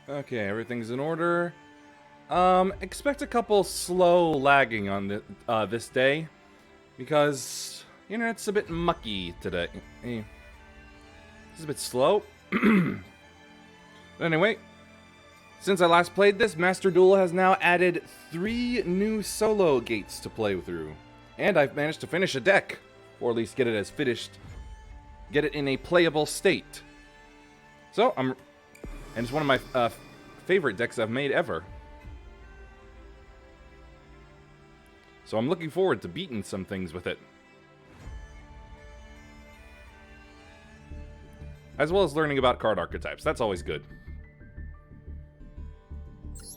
Okay, everything's in order. Expect a couple slow lagging on this day, because internet's a bit mucky today. It's a bit slow. But anyway, since I last played this, Master Duel has now added 3 new solo gates to play through, and I've managed to finish a deck, or at least get it as finished, get it in a playable state. So and it's one of my favorite decks I've made ever. So I'm looking forward to beating some things with it. As well as learning about card archetypes. That's always good.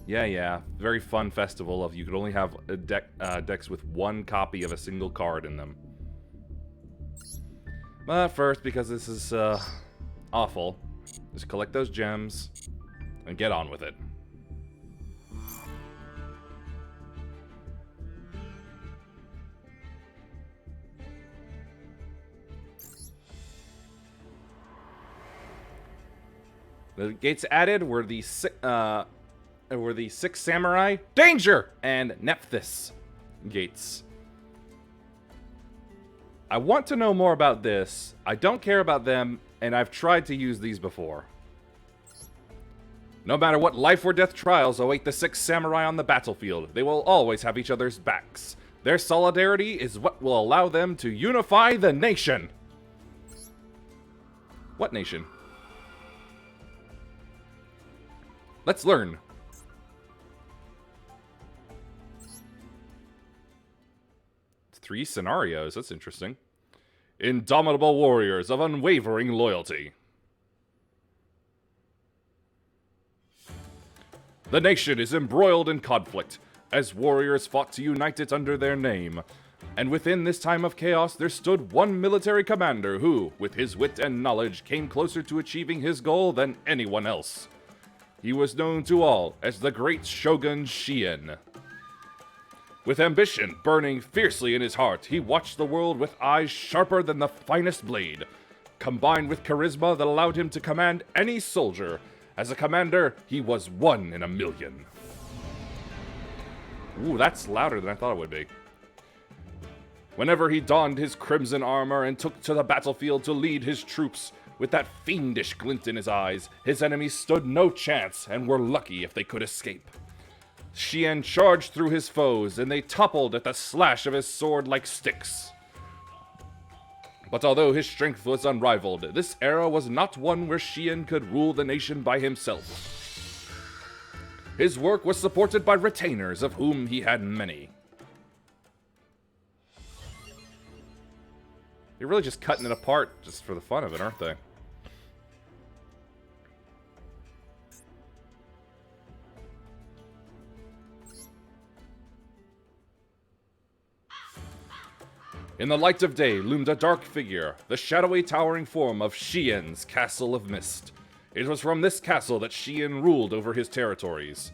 Yeah. Very fun festival of you could only have a decks with 1 copy of a single card in them. But first, because this is awful, just collect those gems and get on with it. The gates added were the 6 Samurai, Danger, and Nephthys gates. I want to know more about this. I don't care about them, and I've tried to use these before. No matter what life or death trials await the 6 Samurai on the battlefield, they will always have each other's backs. Their solidarity is what will allow them to unify the nation. What nation? Let's learn. It's 3 scenarios. That's interesting. Indomitable warriors of unwavering loyalty. The nation is embroiled in conflict, as warriors fought to unite it under their name. And within this time of chaos, there stood one military commander who, with his wit and knowledge, came closer to achieving his goal than anyone else. He was known to all as the great Shogun Shien. With ambition burning fiercely in his heart, he watched the world with eyes sharper than the finest blade, combined with charisma that allowed him to command any soldier. As a commander, he was 1 in a million. Ooh, that's louder than I thought it would be. Whenever he donned his crimson armor and took to the battlefield to lead his troops, with that fiendish glint in his eyes, his enemies stood no chance and were lucky if they could escape. Shien charged through his foes, and they toppled at the slash of his sword like sticks. But although his strength was unrivaled, this era was not one where Shien could rule the nation by himself. His work was supported by retainers, of whom he had many. They're really just cutting it apart just for the fun of it, aren't they? In the light of day loomed a dark figure, the shadowy towering form of Shien's Castle of Mist. It was from this castle that Shien ruled over his territories.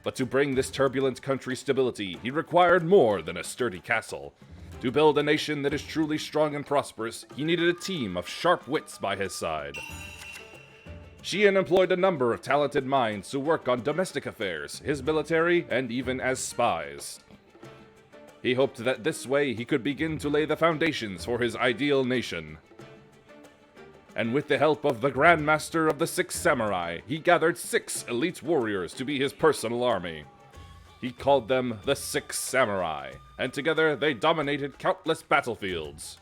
But to bring this turbulent country stability, he required more than a sturdy castle. To build a nation that is truly strong and prosperous, he needed a team of sharp wits by his side. Shien employed a number of talented minds to work on domestic affairs, his military, and even as spies. He hoped that this way he could begin to lay the foundations for his ideal nation. And with the help of the Grand Master of the 6 Samurai, he gathered 6 elite warriors to be his personal army. He called them the 6 Samurai, and together they dominated countless battlefields.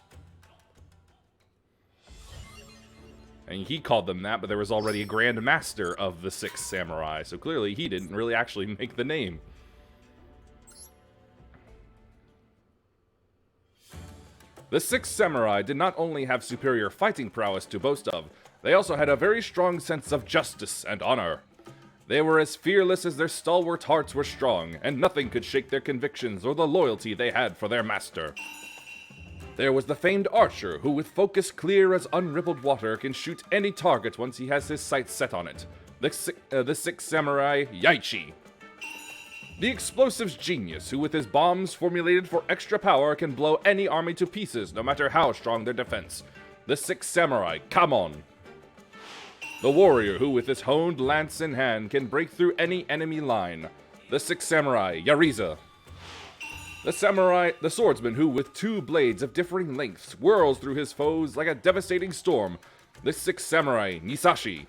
And he called them that, but there was already a Grand Master of the 6 Samurai, so clearly he didn't really actually make the name. The 6 Samurai did not only have superior fighting prowess to boast of, they also had a very strong sense of justice and honor. They were as fearless as their stalwart hearts were strong, and nothing could shake their convictions or the loyalty they had for their master. There was the famed archer who, with focus clear as unrippled water, can shoot any target once he has his sights set on it. The 6 Samurai Yaichi. The explosives genius who, with his bombs formulated for extra power, can blow any army to pieces no matter how strong their defense. The 6 Samurai Kamon. The warrior who, with his honed lance in hand, can break through any enemy line. The sixth samurai, Yariza. The swordsman who, with two blades of differing lengths, whirls through his foes like a devastating storm. The sixth samurai, Nisashi.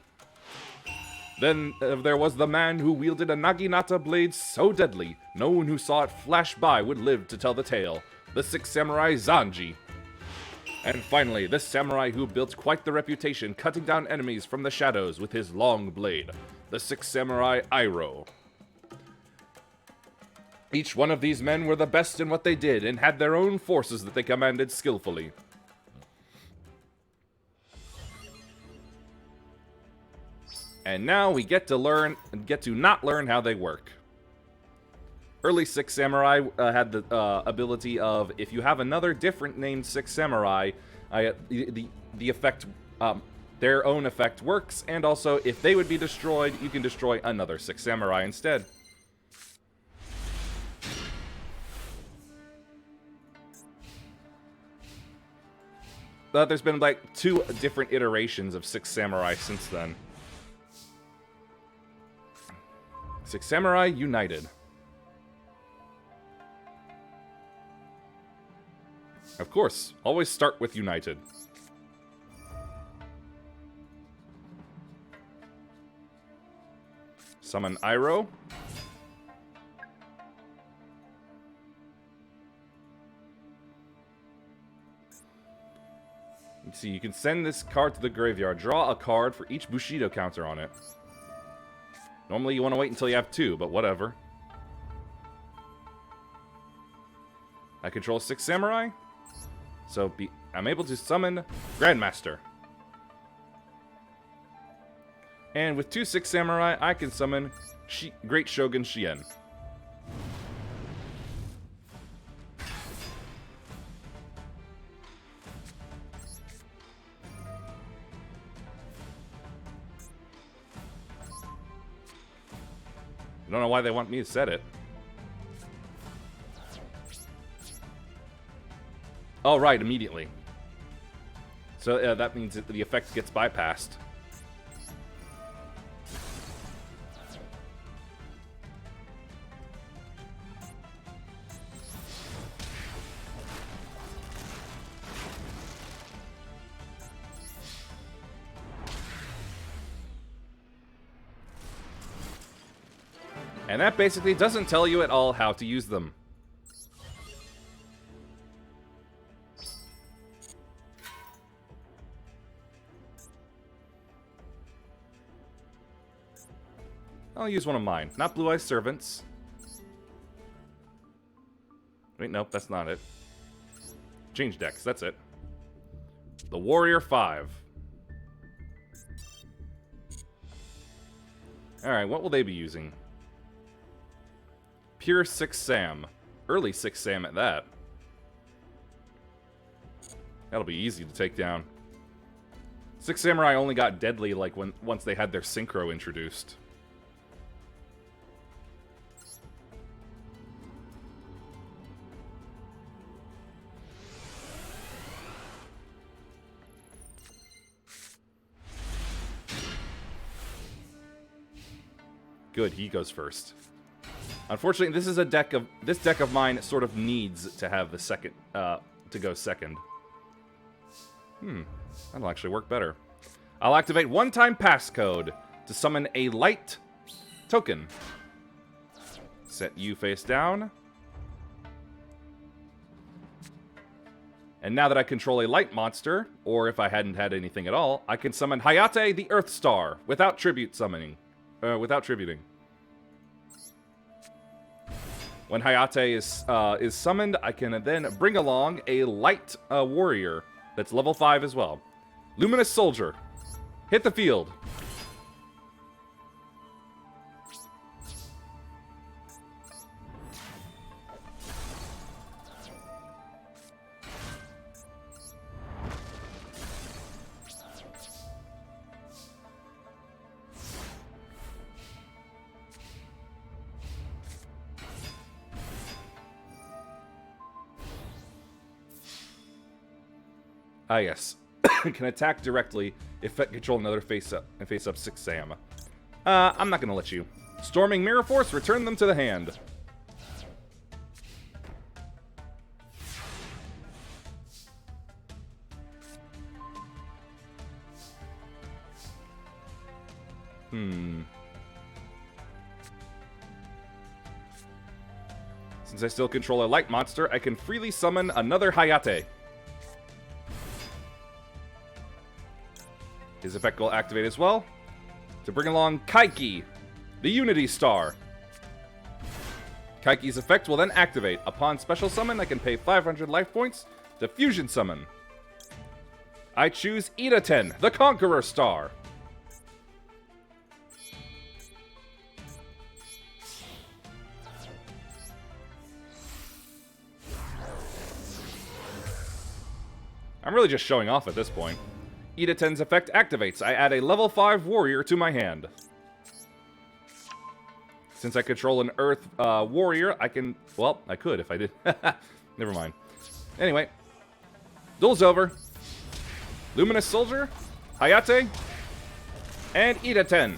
Then there was the man who wielded a naginata blade so deadly, no one who saw it flash by would live to tell the tale. The sixth samurai, Zanji. And finally, the samurai who built quite the reputation cutting down enemies from the shadows with his long blade. The sixth samurai, Iroh. Each one of these men were the best in what they did and had their own forces that they commanded skillfully. And now we get to not learn how they work. Early Six Samurai had the ability of, if you have another different named Six Samurai, the effect, their own effect works, and also if they would be destroyed, you can destroy another Six Samurai instead. But there's been like 2 different iterations of Six Samurai since then. Six Samurai United. Of course, always start with United. Summon Iroh. Let's see, you can send this card to the graveyard. Draw a card for each Bushido counter on it. Normally you want to wait until you have 2, but whatever. I control 6 Samurai, so I'm able to summon Grandmaster. And with 2 6 Samurai, I can summon Great Shogun Shien. I don't know why they want me to set it. Oh, right, immediately. So that means that the effect gets bypassed. And that basically doesn't tell you at all how to use them. I'll use one of mine. Not Blue Eyes Servants. Wait, nope, that's not it. Change decks, that's it. The Warrior 5. Alright, what will they be using? Pure 6 Sam. Early 6 Sam at that. That'll be easy to take down. 6 Samurai only got deadly like once they had their synchro introduced. Good, he goes first. Unfortunately, this deck of mine sort of needs to have the second to go second. That'll actually work better. I'll activate one-time passcode to summon a light token. Set you face down. And now that I control a light monster, or if I hadn't had anything at all, I can summon Hayate the Earth Star without tributing. When Hayate is summoned, I can then bring along a light warrior that's level 5 as well. Luminous Soldier. Hit the field. Ah, yes. Can attack directly Effect control another face up 6 Sam. I'm not gonna let you. Storming Mirror Force, return them to the hand. Since I still control a light monster, I can freely summon another Hayate. His effect will activate as well to bring along Kaiki, the Unity Star. Kaiki's effect will then activate. Upon special summon, I can pay 500 life points to fusion summon. I choose Ida-ten, the Conqueror Star. I'm really just showing off at this point. Ida-ten's effect activates. I add a level 5 warrior to my hand. Since I control an Earth warrior, I can... Well, I could if I did. Never mind. Anyway. Duel's over. Luminous Soldier, Hayate, and Ida-ten.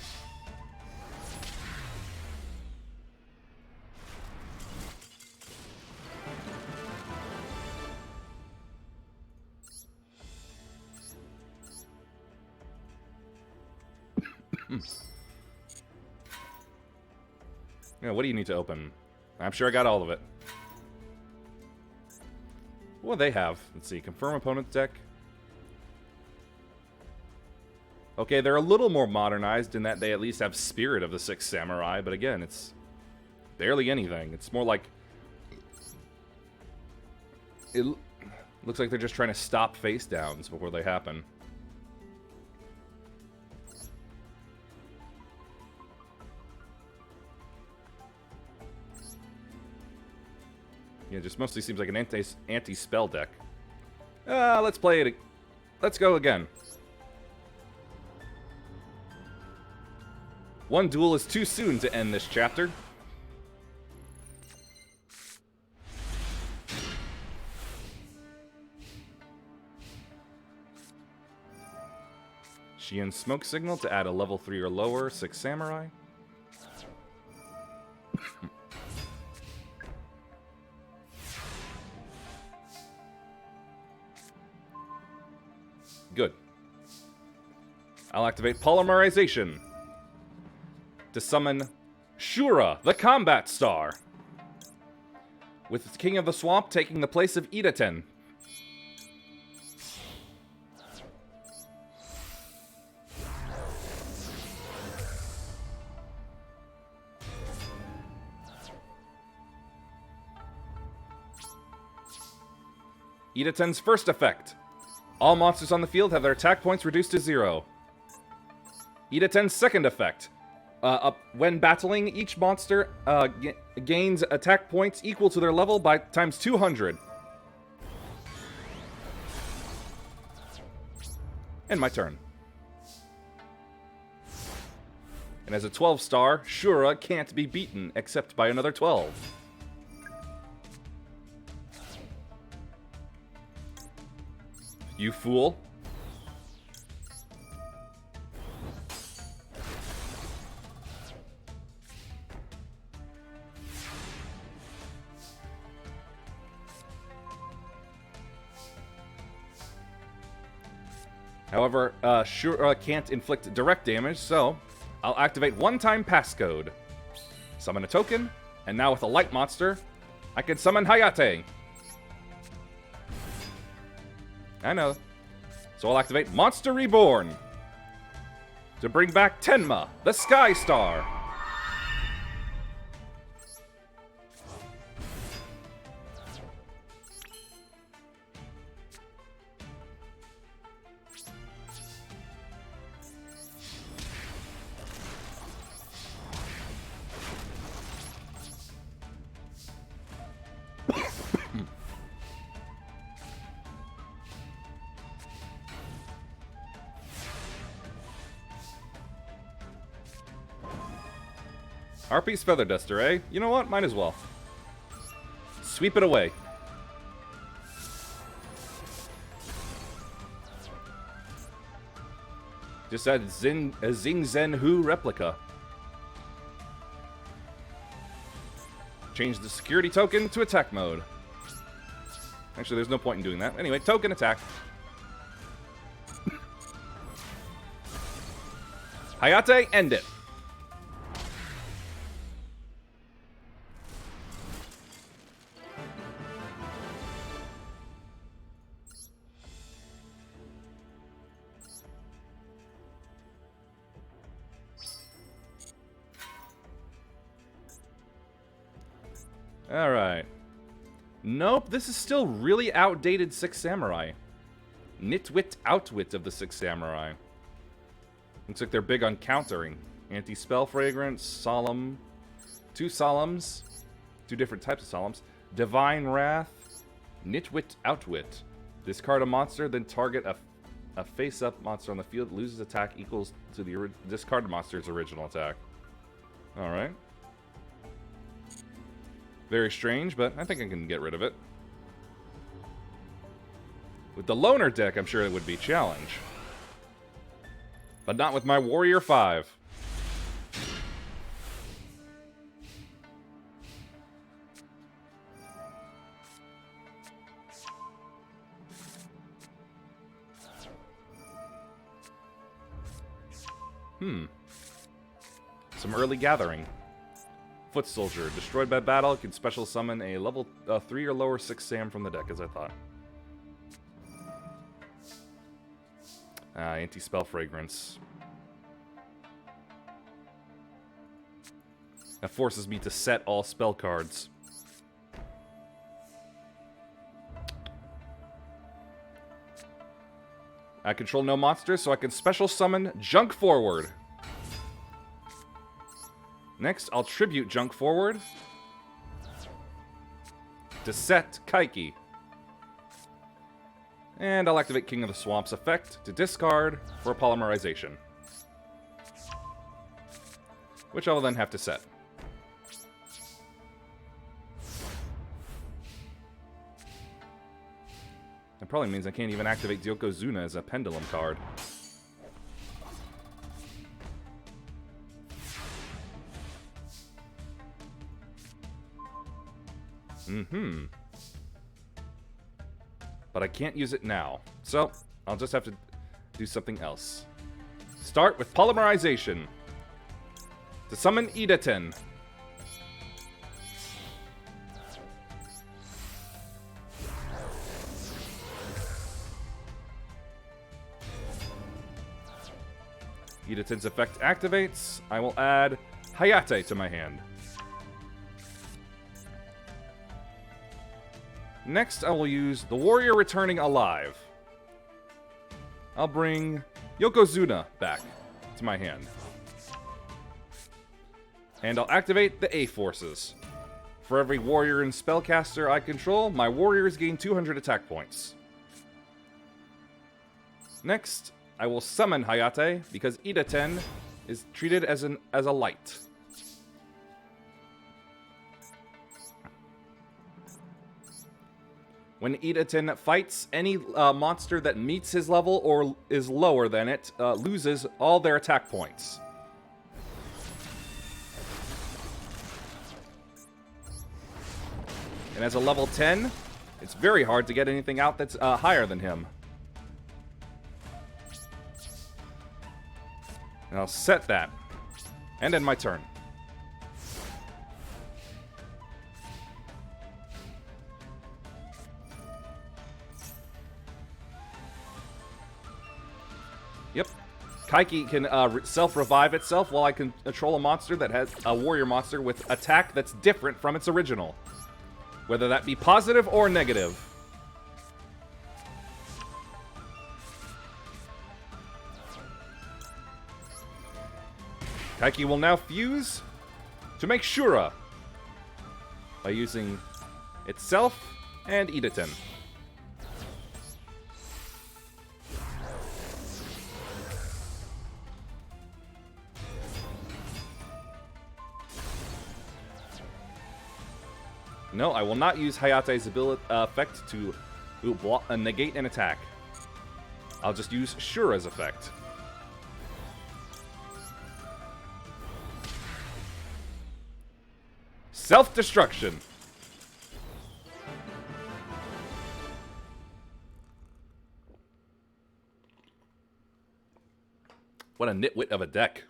Yeah, what do you need to open? I'm sure I got all of it. What do they have? Let's see. Confirm opponent deck. Okay, they're a little more modernized in that they at least have Spirit of the Six Samurai, but again, it's barely anything. It's more like... It looks like they're just trying to stop face downs before they happen. Yeah, just mostly seems like an anti-spell deck. Let's play it. Let's go again. One duel is too soon to end this chapter. Xian's Smoke Signal to add a level 3 or lower 6 Samurai. Good. I'll activate Polymerization to summon Shura, the Combat Star, with King of the Swamp taking the place of Ida-ten. Ida-ten's first effect. All monsters on the field have their attack points reduced to 0. Ida-ten's second effect. When battling, each monster gains attack points equal to their level by times 200. And my turn. And as a 12-star, Shura can't be beaten except by another 12. You fool. However, Shura can't inflict direct damage, so I'll activate one-time passcode. Summon a token, and now with a light monster, I can summon Hayate. I know. So I'll activate Monster Reborn to bring back Tenma, the Sky Star. Harpy's Feather Duster, eh? You know what? Might as well. Sweep it away. Just add a Zing Zen Hu replica. Change the security token to attack mode. Actually, there's no point in doing that. Anyway, token attack. Hayate, end it. Alright. Nope, this is still really outdated Six Samurai. Nitwit Outwit of the Six Samurai. Looks like they're big on countering. Anti-spell fragrance, solemn. 2 solemns. 2 different types of solemns. Divine Wrath. Nitwit Outwit. Discard a monster, then target a face-up monster on the field. Loses attack equals to the discarded monster's original attack. Alright. Very strange, but I think I can get rid of it. With the Loner deck, I'm sure it would be challenge. But not with my Warrior 5. Some early gathering. Foot Soldier. Destroyed by battle, can special summon a level 3 or lower 6 Sam from the deck, as I thought. Anti-spell fragrance. That forces me to set all spell cards. I control no monsters, so I can special summon Junk Forward. Next, I'll tribute Junk Forward to set Kaiki. And I'll activate King of the Swamps effect to discard for polymerization, which I will then have to set. That probably means I can't even activate Yokozuna as a pendulum card. But I can't use it now, so I'll just have to do something else. Start with polymerization to summon Idaten. Idaten's effect activates. I will add Hayate to my hand. Next, I will use the Warrior Returning Alive. I'll bring Yokozuna back to my hand. And I'll activate the A-Forces. For every warrior and spellcaster I control, my warriors gain 200 attack points. Next, I will summon Hayate, because Idaten is treated as a light. When Idaten fights, any monster that meets his level or is lower than it loses all their attack points. And as a level 10, it's very hard to get anything out that's higher than him. And I'll set that. And end my turn. Yep. Kaiki can self-revive itself while I can control a monster that has a warrior monster with attack that's different from its original. Whether that be positive or negative. Kaiki will now fuse to make Shura by using itself and Idaten. No, I will not use Hayate's ability effect to negate an attack. I'll just use Shura's effect. self-destruction. What a nitwit of a deck.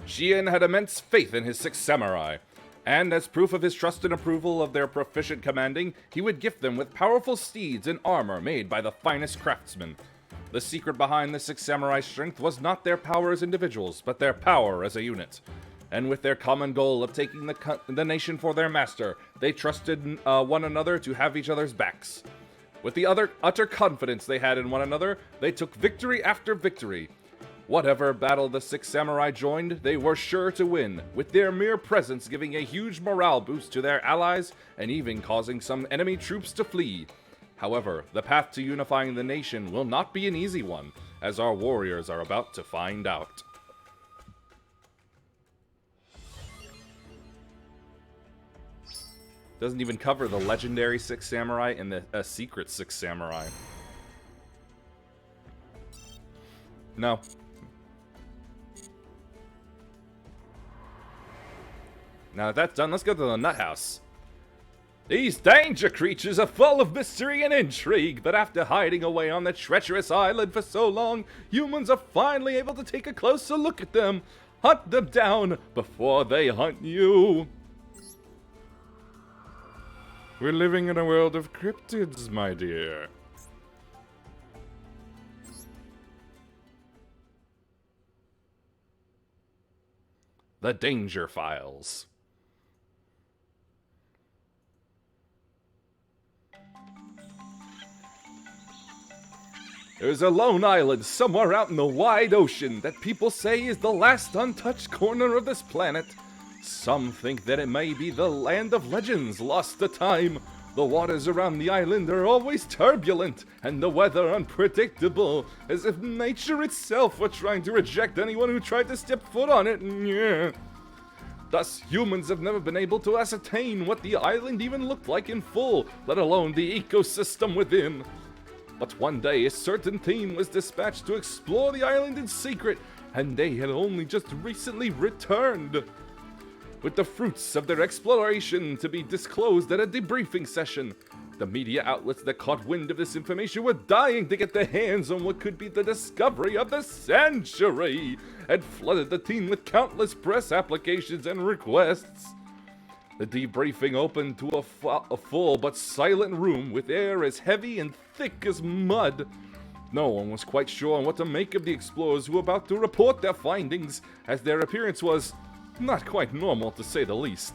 Xian had immense faith in his 6 samurai, and as proof of his trust and approval of their proficient commanding, he would gift them with powerful steeds and armor made by the finest craftsmen. The secret behind the 6 samurai's strength was not their power as individuals, but their power as a unit. And with their common goal of taking the nation for their master, they trusted one another to have each other's backs. With the utter confidence they had in one another, they took victory after victory. Whatever battle the 6 samurai joined, they were sure to win, with their mere presence giving a huge morale boost to their allies and even causing some enemy troops to flee. However, the path to unifying the nation will not be an easy one, as our warriors are about to find out. Doesn't even cover the legendary 6 samurai and the secret 6 samurai. No. Now that that's done, let's go to the nut house. These danger creatures are full of mystery and intrigue, but after hiding away on the treacherous island for so long, humans are finally able to take a closer look at them. Hunt them down before they hunt you. We're living in a world of cryptids, my dear. The Danger Files. There's a lone island somewhere out in the wide ocean that people say is the last untouched corner of this planet. Some think that it may be the land of legends lost to time. The waters around the island are always turbulent, and the weather unpredictable, as if nature itself were trying to reject anyone who tried to step foot on it. Yeah. Thus, humans have never been able to ascertain what the island even looked like in full, let alone the ecosystem within. But one day, a certain team was dispatched to explore the island in secret, and they had only just recently returned, with the fruits of their exploration to be disclosed at a debriefing session. The media outlets that caught wind of this information were dying to get their hands on what could be the discovery of the century, and flooded the team with countless press applications and requests. The debriefing opened to a full but silent room with air as heavy and thick as mud. No one was quite sure on what to make of the explorers who were about to report their findings, as their appearance was not quite normal, to say the least.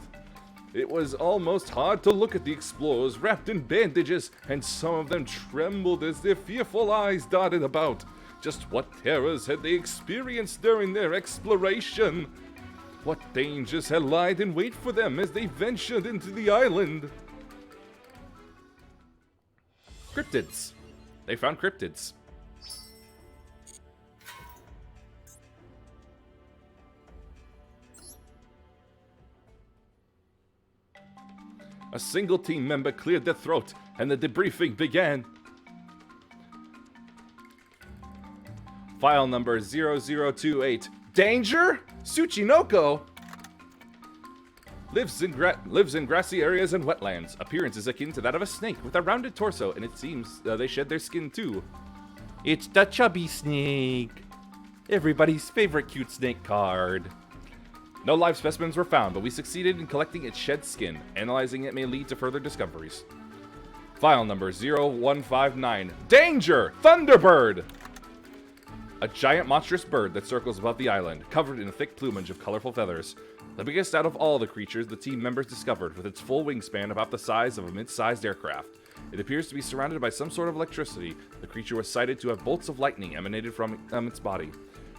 It was almost hard to look at the explorers wrapped in bandages, and some of them trembled as their fearful eyes darted about. Just what terrors had they experienced during their exploration? What dangers had lied in wait for them as they ventured into the island? Cryptids. They found cryptids. A single team member cleared their throat, and the debriefing began. File number 0028. Danger? Tsuchinoko lives in grassy areas and wetlands. Appearance is akin to that of a snake with a rounded torso, and it seems they shed their skin too. It's the chubby snake. Everybody's favorite cute snake card. No live specimens were found, but we succeeded in collecting its shed skin. Analyzing it may lead to further discoveries. File number 0159. Danger! Thunderbird! A giant monstrous bird that circles above the island, covered in a thick plumage of colorful feathers. The biggest out of all the creatures the team members discovered, with its full wingspan about the size of a mid-sized aircraft. It appears to be surrounded by some sort of electricity. The creature was cited to have bolts of lightning emanated from its body.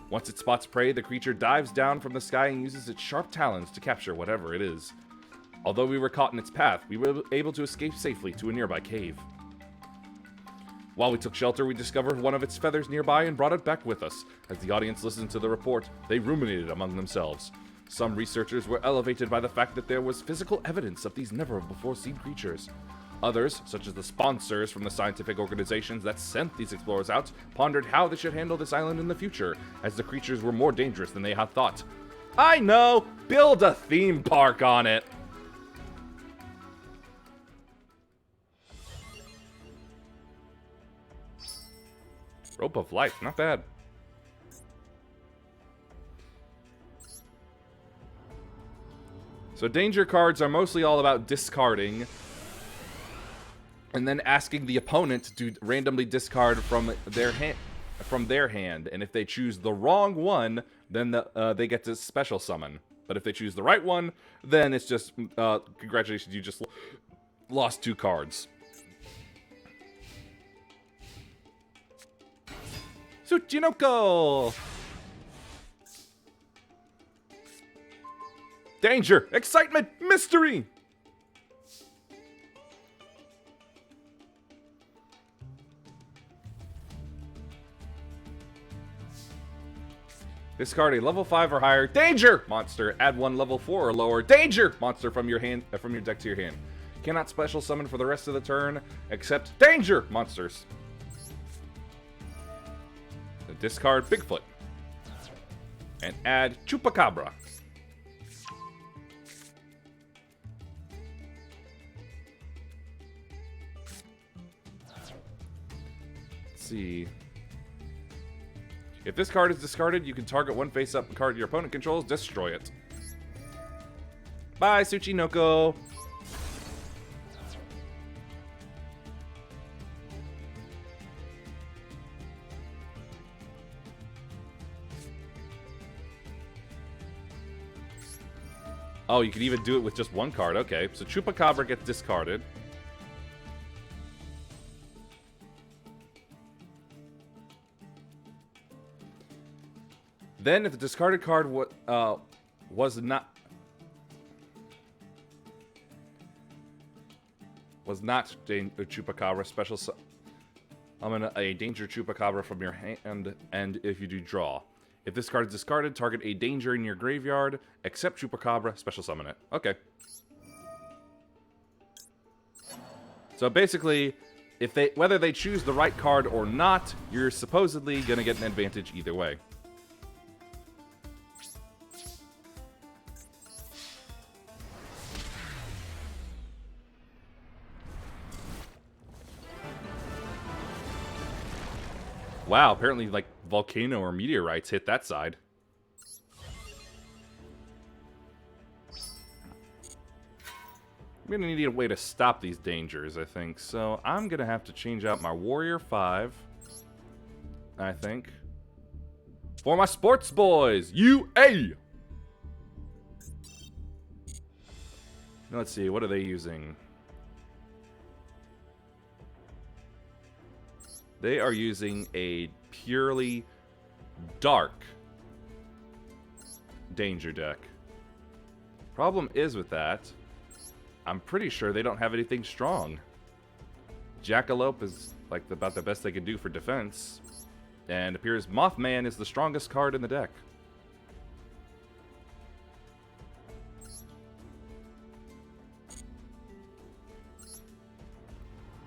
Once it spots prey, the creature dives down from the sky and uses its sharp talons to capture whatever it is. Although we were caught in its path, we were able to escape safely to a nearby cave. While we took shelter, we discovered one of its feathers nearby and brought it back with us. As the audience listened to the report, they ruminated among themselves. Some researchers were elevated by the fact that there was physical evidence of these never-before-seen creatures. Others, such as the sponsors from the scientific organizations that sent these explorers out, pondered how they should handle this island in the future, as the creatures were more dangerous than they had thought. I know! Build a theme park on it! Rope of Life, not bad. So danger cards are mostly all about discarding and then asking the opponent to randomly discard from their hand, and if they choose the wrong one, then they get to special summon. But if they choose the right one, then it's just congratulations, you just lost 2 cards. Tsuchinoko! Danger! Excitement! Mystery! Discard a level 5 or higher danger monster. Add 1 level 4 or lower danger monster from your deck to your hand. Cannot special summon for the rest of the turn except danger monsters. Discard Bigfoot. And add Chupacabra. Let's see. If this card is discarded, you can target one face-up card your opponent controls, destroy it. Bye, Tsuchinoko! Oh, you can even do it with just 1 card. Okay, so Chupacabra gets discarded. Then, if the discarded card was not Chupacabra, special summon a danger Chupacabra from your hand, and if you do draw. If this card is discarded, target a danger in your graveyard, except Chupacabra, special summon it. Okay. So basically, whether they choose the right card or not, you're supposedly gonna get an advantage either way. Wow, apparently, like, volcano or meteorites hit that side. I'm gonna need a way to stop these dangers, I think. So, I'm gonna have to change out my Warrior 5, I think, for my Sports Boys! UA! Let's see, what are they using? They are using a purely dark danger deck. Problem is with that, I'm pretty sure they don't have anything strong. Jackalope is like about the best they can do for defense, and it appears Mothman is the strongest card in the deck.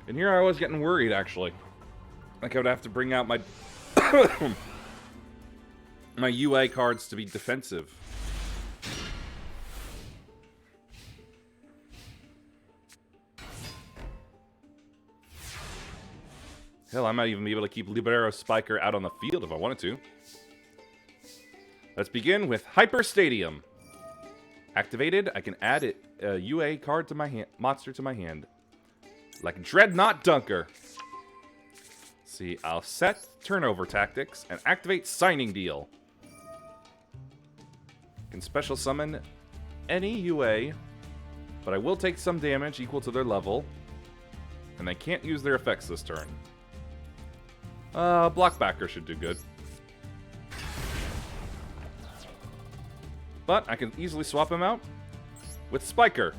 And here I was getting worried, actually. Like I would have to bring out my my UA cards to be defensive. Hell, I might even be able to keep Libero Spiker out on the field if I wanted to. Let's begin with Hyper Stadium. Activated, I can add a UA card to my hand, monster to my hand. Like Dreadnought Dunker. See, I'll set turnover tactics and activate signing deal. Can special summon any UA, but I will take some damage equal to their level, and they can't use their effects this turn. Blockbacker should do good. But I can easily swap him out with Spiker.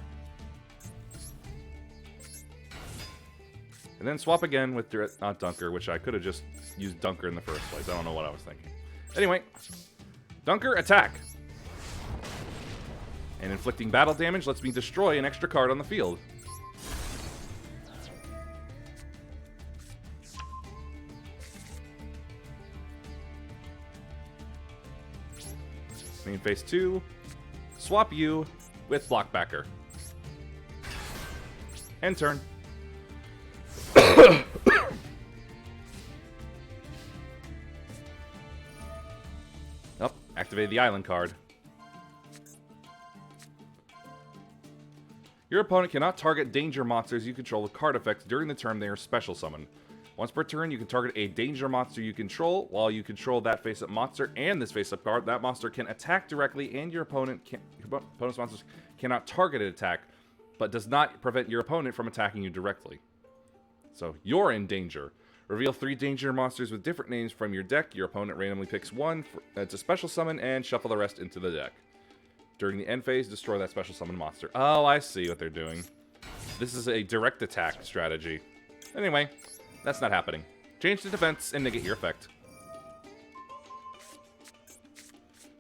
And then swap again with not Dunker, which I could have just used Dunker in the first place. I don't know what I was thinking. Anyway, Dunker, attack. And inflicting battle damage lets me destroy an extra card on the field. Main phase 2. Swap you with Blockbacker. End turn. Oh, activate the island card. Your opponent cannot target danger monsters you control with card effects during the turn they are special summoned. Once per turn, you can target a danger monster you control. While you control that face-up monster and this face-up card, that monster can attack directly, and your opponent's monsters cannot target an attack, but does not prevent your opponent from attacking you directly. So, you're in danger. Reveal 3 danger monsters with different names from your deck. Your opponent randomly picks one to special summon and shuffle the rest into the deck. During the end phase, destroy that special summon monster. Oh, I see what they're doing. This is a direct attack strategy. Anyway, that's not happening. Change the defense and negate your effect.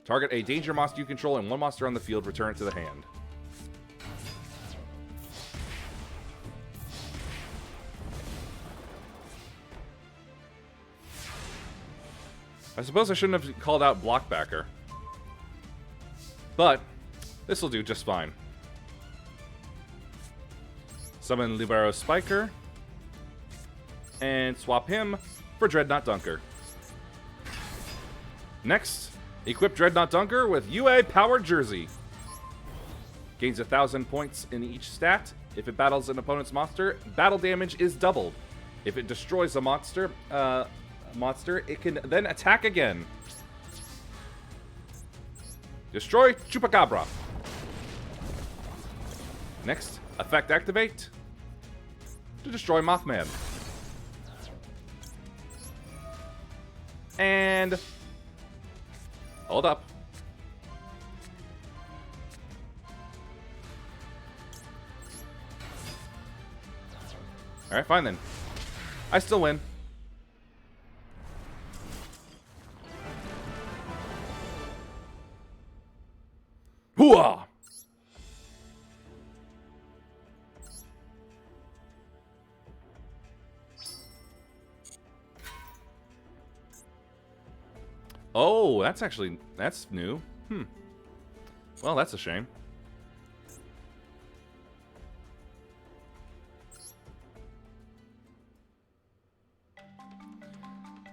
Target a danger monster you control and one monster on the field, return it to the hand. I suppose I shouldn't have called out Blockbacker. But this will do just fine. Summon Libero Spiker. And swap him for Dreadnought Dunker. Next, equip Dreadnought Dunker with UA Powered Jersey. Gains 1,000 points in each stat. If it battles an opponent's monster, battle damage is doubled. If it destroys a monster, it can then attack again. Destroy Chupacabra. Next, effect activate to destroy Mothman. And hold up. Alright, fine then. I still win. Hooah! Oh, that's new. Well, that's a shame.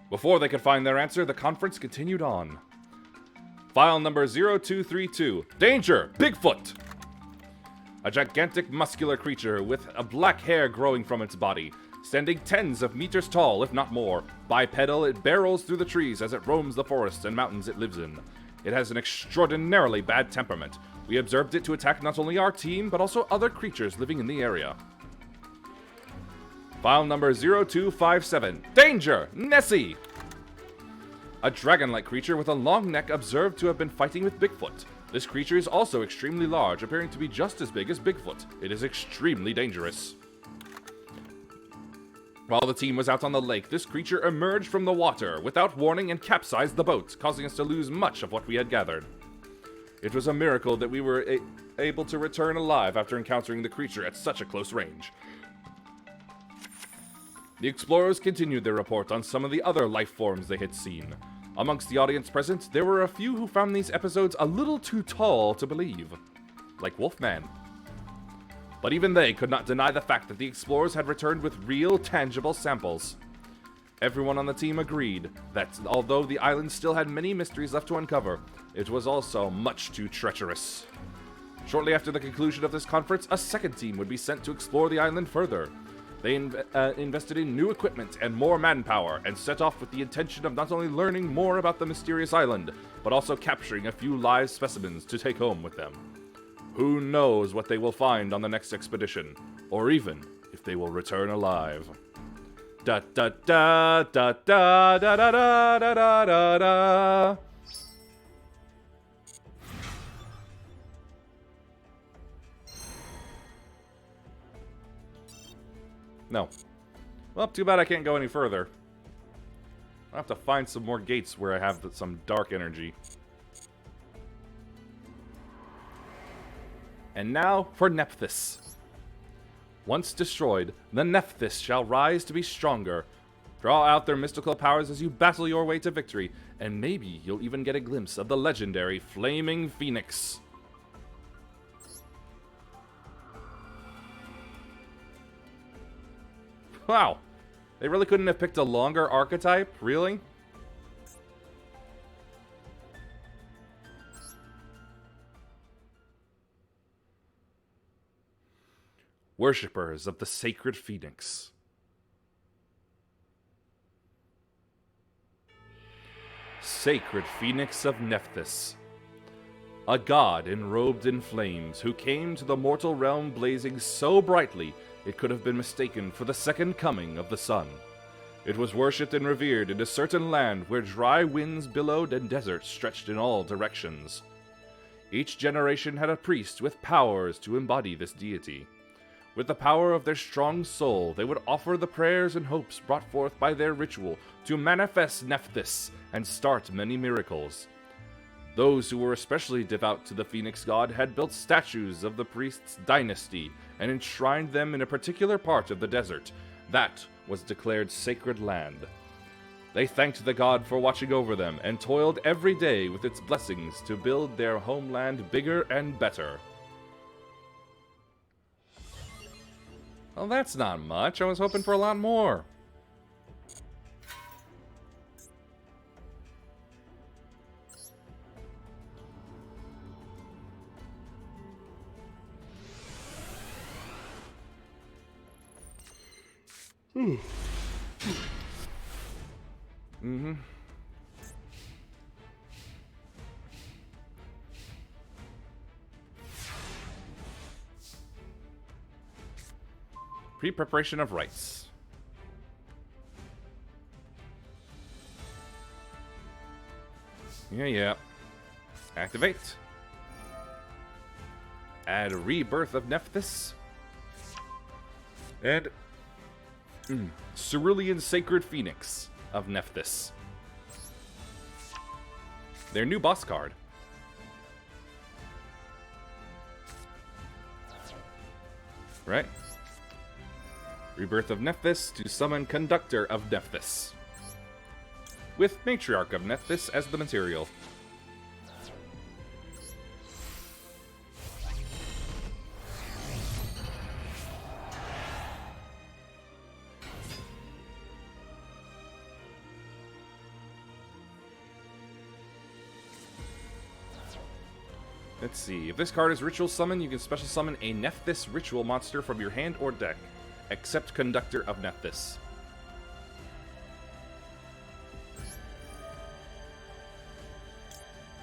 Before they could find their answer, the conference continued on. File number 0232. Danger! Bigfoot! A gigantic muscular creature with a black hair growing from its body. Standing tens of meters tall, if not more. Bipedal, it barrels through the trees as it roams the forests and mountains it lives in. It has an extraordinarily bad temperament. We observed it to attack not only our team, but also other creatures living in the area. File number 0257. Danger! Nessie! A dragon-like creature with a long neck observed to have been fighting with Bigfoot. This creature is also extremely large, appearing to be just as big as Bigfoot. It is extremely dangerous. While the team was out on the lake, this creature emerged from the water without warning and capsized the boat, causing us to lose much of what we had gathered. It was a miracle that we were able to return alive after encountering the creature at such a close range. The explorers continued their report on some of the other life forms they had seen. Amongst the audience present, there were a few who found these episodes a little too tall to believe. Like Wolfman. But even they could not deny the fact that the explorers had returned with real, tangible samples. Everyone on the team agreed that although the island still had many mysteries left to uncover, it was also much too treacherous. Shortly after the conclusion of this conference, a second team would be sent to explore the island further. They invested in new equipment and more manpower, and set off with the intention of not only learning more about the mysterious island, but also capturing a few live specimens to take home with them. Who knows what they will find on the next expedition, or even if they will return alive. Da da da da da da da da da da da. No. Well, too bad I can't go any further. I'll have to find some more gates where I have some dark energy. And now for Nephthys. Once destroyed, the Nephthys shall rise to be stronger. Draw out their mystical powers as you battle your way to victory, and maybe you'll even get a glimpse of the legendary Flaming Phoenix. Wow, they really couldn't have picked a longer archetype? Really? Worshippers of the Sacred Phoenix. Sacred Phoenix of Nephthys. A god enrobed in flames who came to the mortal realm blazing so brightly it could have been mistaken for the second coming of the sun. It was worshipped and revered in a certain land where dry winds billowed and deserts stretched in all directions. Each generation had a priest with powers to embody this deity. With the power of their strong soul, they would offer the prayers and hopes brought forth by their ritual to manifest Nephthys and start many miracles. Those who were especially devout to the Phoenix god had built statues of the priest's dynasty and enshrined them in a particular part of the desert. That was declared sacred land. They thanked the god for watching over them and toiled every day with its blessings to build their homeland bigger and better. Well, that's not much. I was hoping for a lot more. Pre-preparation of rites. Yeah. Activate. Add Rebirth of Nephthys. And Cerulean Sacred Phoenix of Nephthys. Their new boss card. Right? Rebirth of Nephthys to summon Conductor of Nephthys, with Matriarch of Nephthys as the material. Let's see. If this card is Ritual Summon, you can special summon a Nephthys Ritual monster from your hand or deck, except Conductor of Nephthys.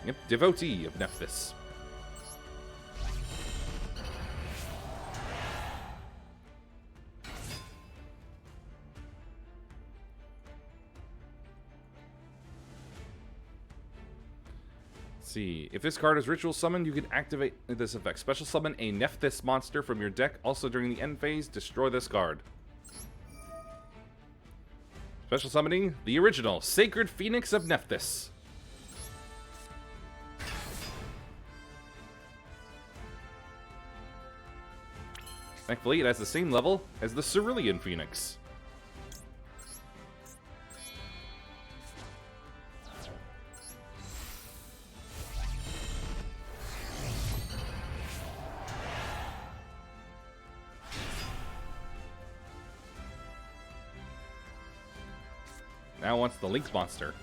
Yep, Devotee of Nephthys. See, if this card is Ritual Summon, you can activate this effect. Special summon a Nephthys monster from your deck. Also during the end phase, destroy this card. Special summoning the original Sacred Phoenix of Nephthys. Thankfully, it has the same level as the Cerulean Phoenix. Now wants the Lynx monster.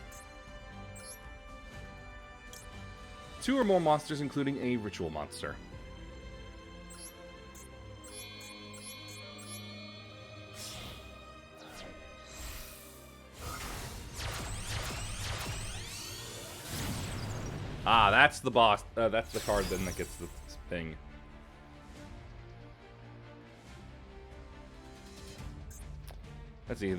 2 or more monsters, including a ritual monster. Ah, that's the boss. That's the card then that gets the thing. Let's see.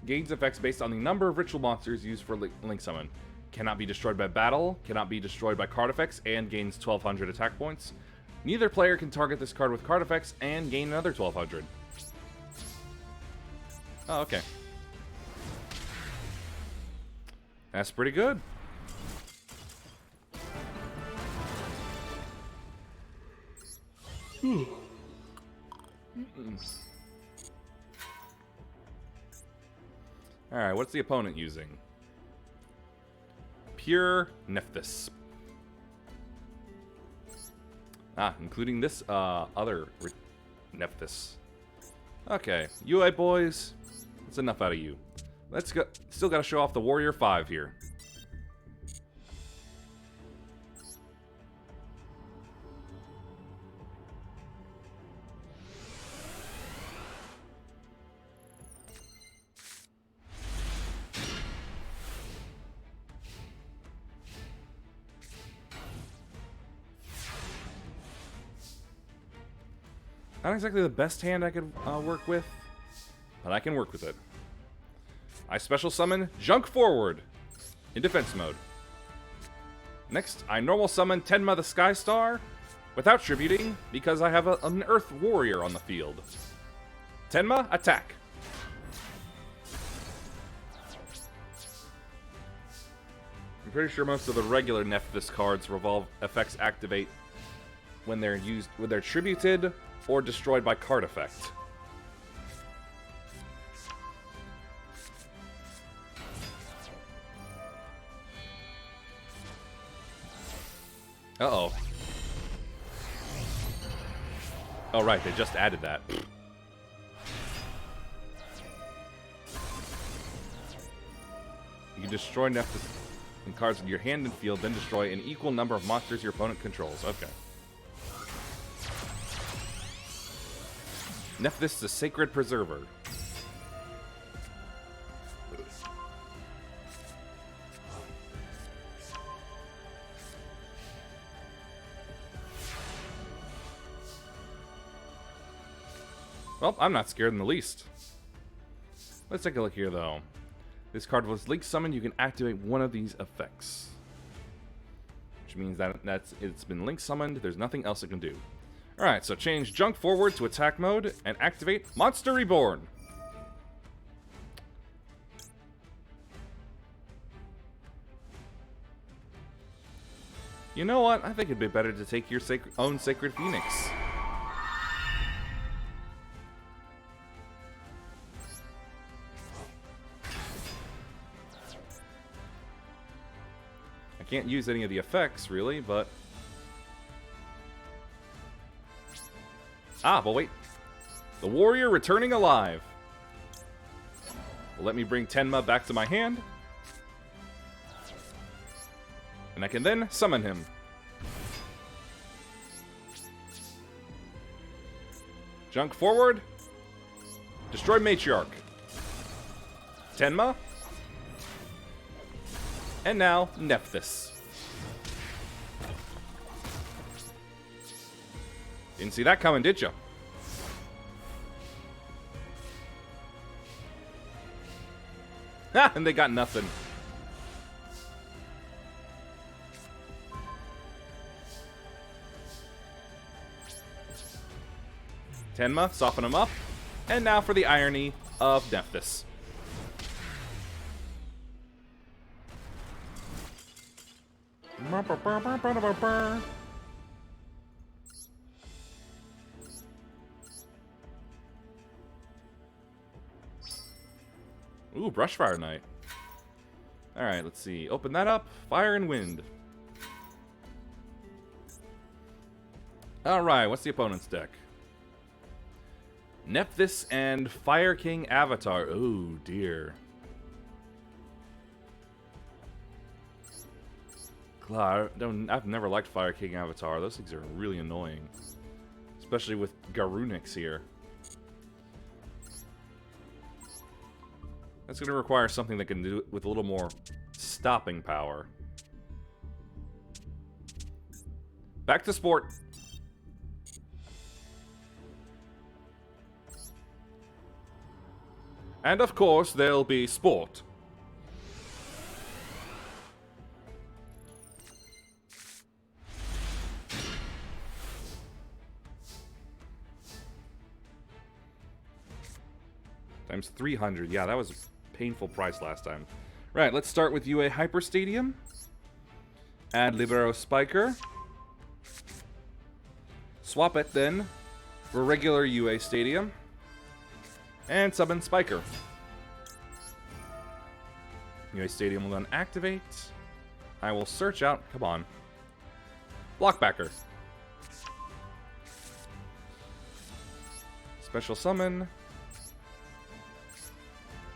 Gains effects based on the number of ritual monsters used for Link Summon. Cannot be destroyed by battle, cannot be destroyed by card effects, and gains 1200 attack points. Neither player can target this card with card effects and gain another 1200. Oh, okay. That's pretty good. Alright, what's the opponent using? Pure Nephthys. Ah, including this other Nephthys. Okay, you eight boys. That's enough out of you. Let's go. Still got to show off the Warrior 5 here. Not exactly the best hand I could work with, but I can work with it. I special summon Junk Forward in defense mode. Next, I normal summon Tenma the Sky Star without tributing because I have an Earth Warrior on the field. Tenma, attack. I'm pretty sure most of the regular Nephthys cards revolve effects activate when they're tributed or destroyed by card effect. Uh-oh. Oh, right, they just added that. You can destroy Nephthys and cards in your hand and field, then destroy an equal number of monsters your opponent controls. Okay. Nephthys, the Sacred Preserver. Well, I'm not scared in the least. Let's take a look here, though. This card was Link Summoned. You can activate one of these effects. Which means that it's been Link Summoned. There's nothing else it can do. Alright, so change Junk Forward to attack mode and activate Monster Reborn. You know what? I think it'd be better to take your own Sacred Phoenix. I can't use any of the effects, really, but... Ah, but wait. The Warrior returning alive. Well, let me bring Tenma back to my hand. And I can then summon him. Junk Forward. Destroy Matriarch. Tenma. And now, Nephthys. Didn't see that coming, did you? Ha! And they got nothing. Tenma, soften him up. And now for the irony of Nephthys. Ooh, Brushfire Knight. Alright, let's see. Open that up. Fire and Wind. Alright, what's the opponent's deck? Nephthys and Fire King Avatar. Oh, dear. I've never liked Fire King Avatar. Those things are really annoying. Especially with Garunix here. That's going to require something that can do it with a little more stopping power. Back to sport. And of course, there'll be sport. Times 300. Yeah, that was a painful price last time. Right, let's start with UA Hyper Stadium. Add Libero Spiker. Swap it then for regular UA Stadium. And summon Spiker. UA Stadium will then activate. I will search out, come on, Blockbacker. Special summon.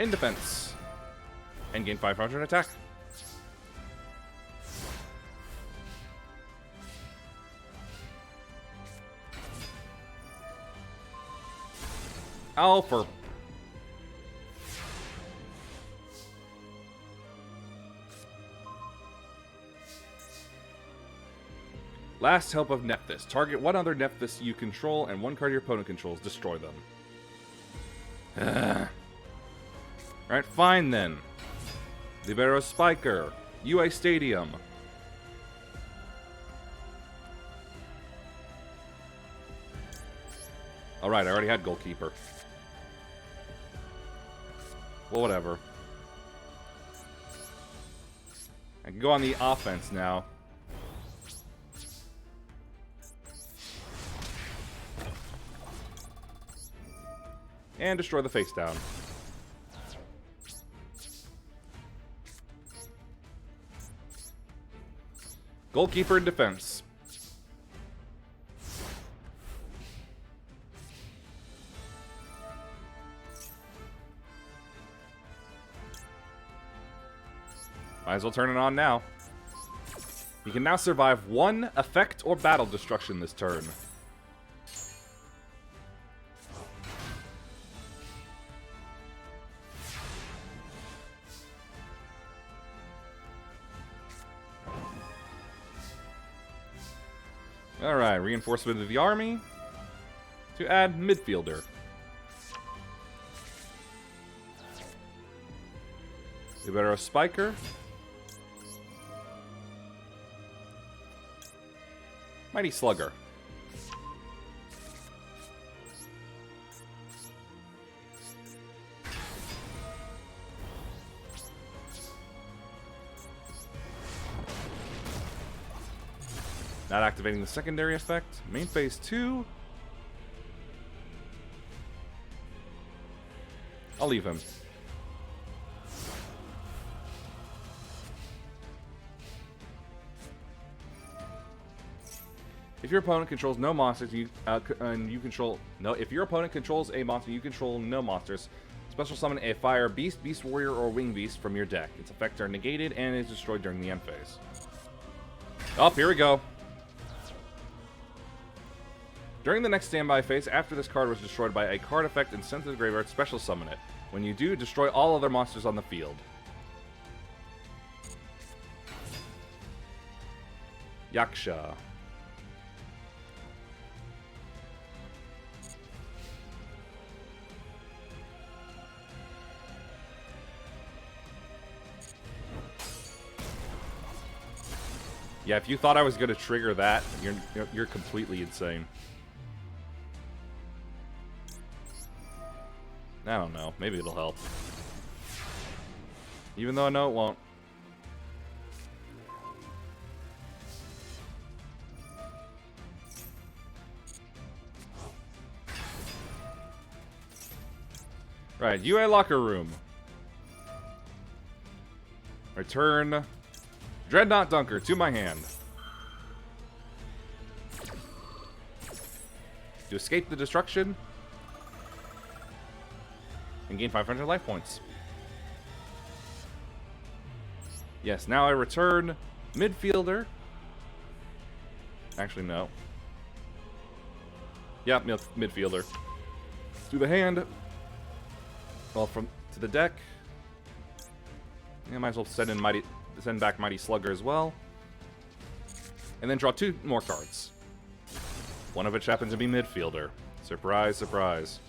In defense. And gain 500 attack. Alpha. Last help of Nephthys. Target one other Nephthys you control and one card your opponent controls. Destroy them. Alright, fine then. Libero Spiker. UA Stadium. Alright, I already had Goalkeeper. Well, whatever. I can go on the offense now. And destroy the face down. Goalkeeper in defense. Might as well turn it on now. You can now survive one effect or battle destruction this turn. Alright, reinforcement of the army to add midfielder. Libero Spiker. Mighty Slugger. Not activating the secondary effect. Main phase 2. I'll leave him. If your opponent controls no monsters, and you control no. If your opponent controls a monster, you control no monsters. Special summon a fire beast, beast warrior, or wing beast from your deck. Its effects are negated and is destroyed during the end phase. Oh, here we go. During the next standby phase, after this card was destroyed by a card effect and sent to the graveyard, special summon it. When you do, destroy all other monsters on the field. Yaksha. Yeah, if you thought I was going to trigger that, you're completely insane. I don't know. Maybe it'll help. Even though I know it won't. Right, UA Locker Room. Return Dreadnought Dunker to my hand. To escape the destruction and gain 500 life points. Yes, now I return midfielder. Actually, no. Yeah, midfielder. To the hand. Well, to the deck. Yeah, might as well send back Mighty Slugger as well. And then draw 2 more cards. One of which happens to be midfielder. Surprise, surprise.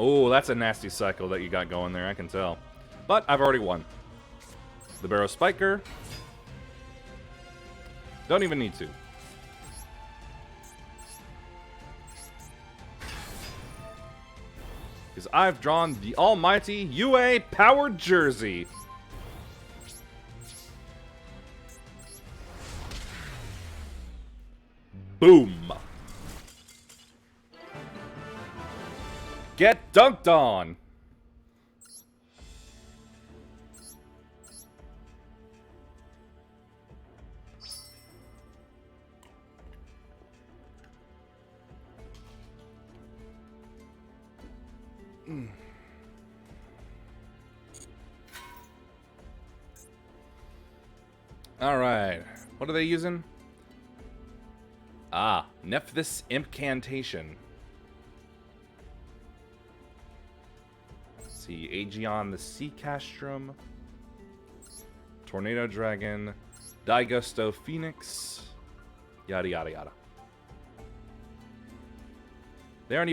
Oh, that's a nasty cycle that you got going there, I can tell. But I've already won. Libero Spiker. Don't even need to. Because I've drawn the almighty UA Powered Jersey. Boom. Get dunked on. Alright. What are they using? Ah, Nephthys Incantation. Let's see, Aegeon the Sea Castrum, Tornado Dragon, Digusto Phoenix, yada yada yada. They aren't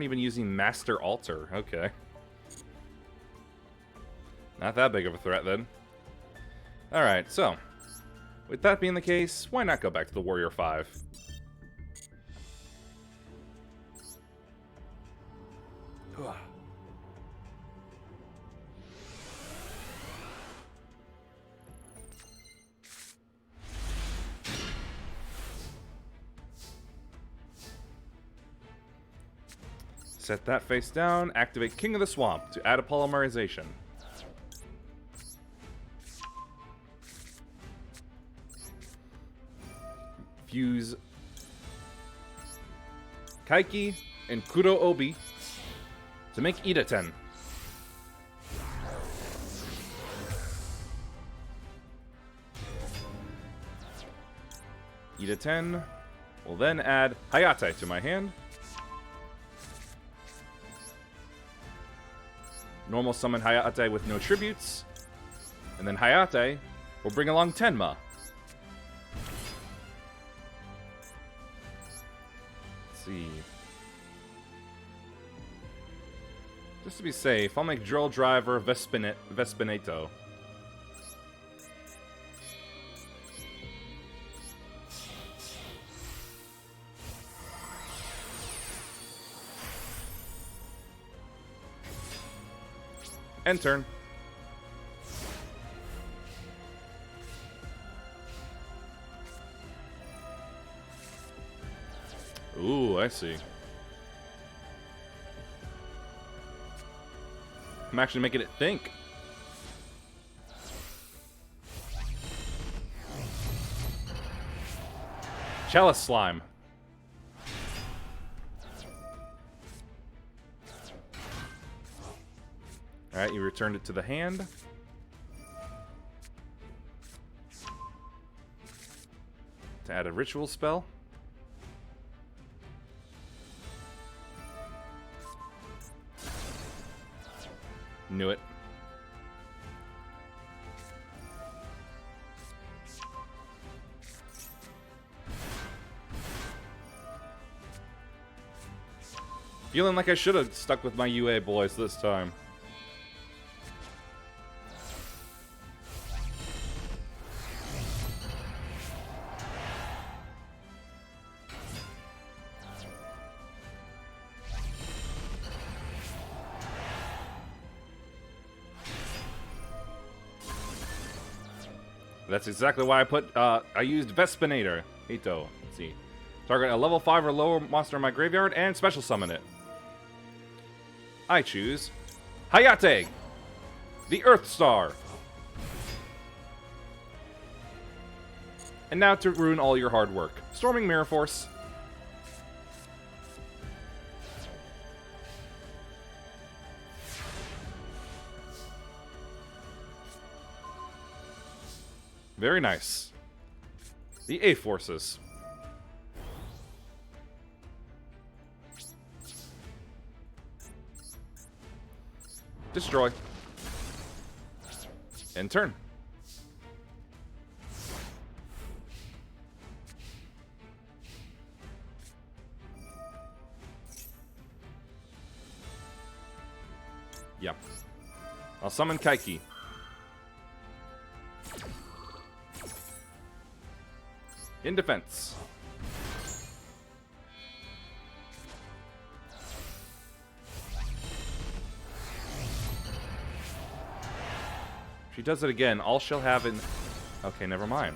even using Master Altar. Okay. Not that big of a threat then. Alright, so with that being the case, why not go back to the Warrior 5? Set that face down, activate King of the Swamp to add a polymerization. Fuse Kaiki and Kuro Obi to make Ida-ten. Ida-ten will then add Hayate to my hand. Normal summon Hayate with no tributes. And then Hayate will bring along Tenma. See. Just to be safe, I'll make Drill Driver Vespineto. End turn. Ooh, I see. I'm actually making it think. Chalice Slime. Alright, you returned it to the hand. To add a ritual spell. Knew it. Feeling like I should have stuck with my UA boys this time. That's exactly why I used Vespinator. Ito. Let's see. Target a level 5 or lower monster in my graveyard and special summon it. I choose Hayate, the Earth Star. And now to ruin all your hard work. Storming Mirror Force. Very nice. The A Forces. Destroy. End turn. Yep. I'll summon Kaiki. In defense. She does it again. All she'll have in... Okay, never mind.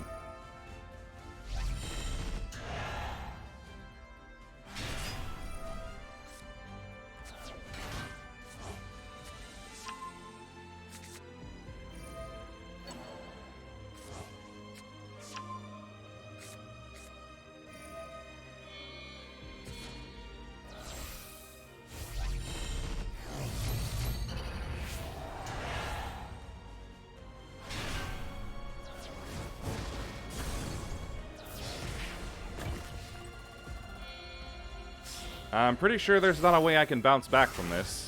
I'm pretty sure there's not a way I can bounce back from this.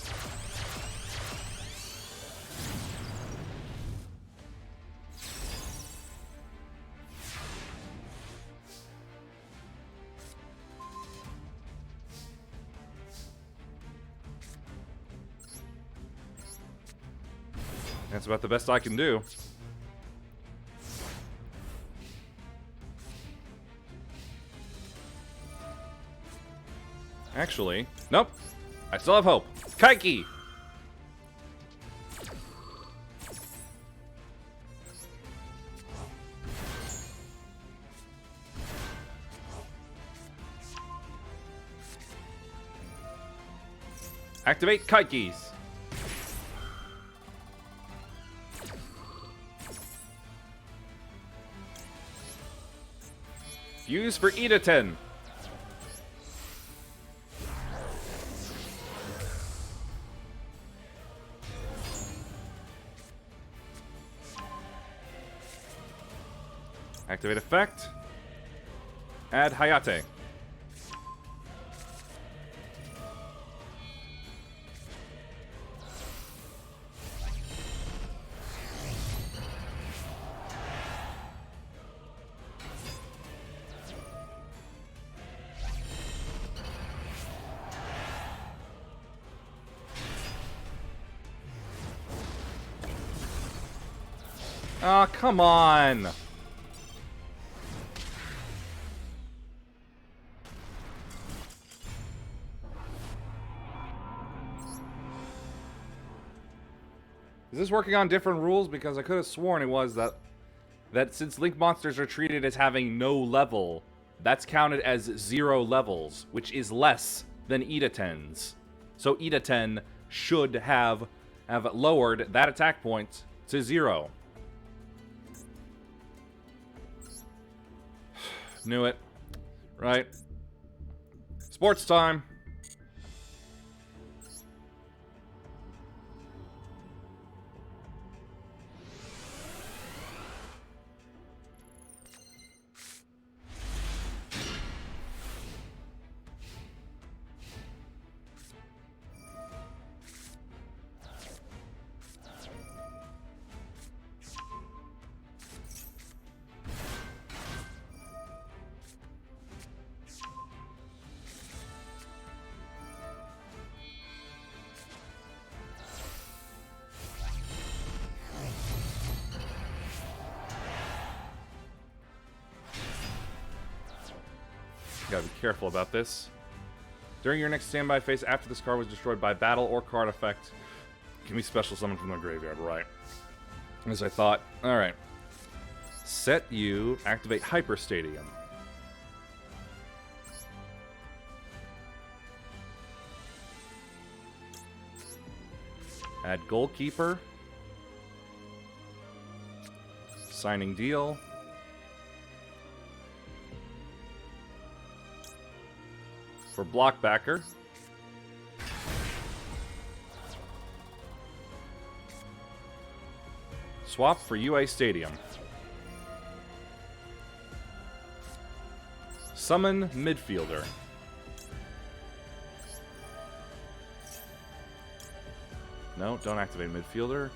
That's about the best I can do. Actually, nope. I still have hope. Kaiki! Activate Kaikis. Fuse for Idaten. Activate effect. Add Hayate. Oh, come on! Is this working on different rules? Because I could have sworn it was that since Link monsters are treated as having no level, that's counted as 0 levels, which is less than Idaten's. So Idaten should have lowered that attack point to 0. Knew it. Right. Sports time. Gotta be careful about this. During your next standby phase after this card was destroyed by battle or card effect, can be special summoned from the graveyard, right? As I thought. Alright. Set you, activate Hyper Stadium. Add Goalkeeper. Signing Deal. For Blockbacker. Swap for UA Stadium. Summon Midfielder. No, don't activate Midfielder.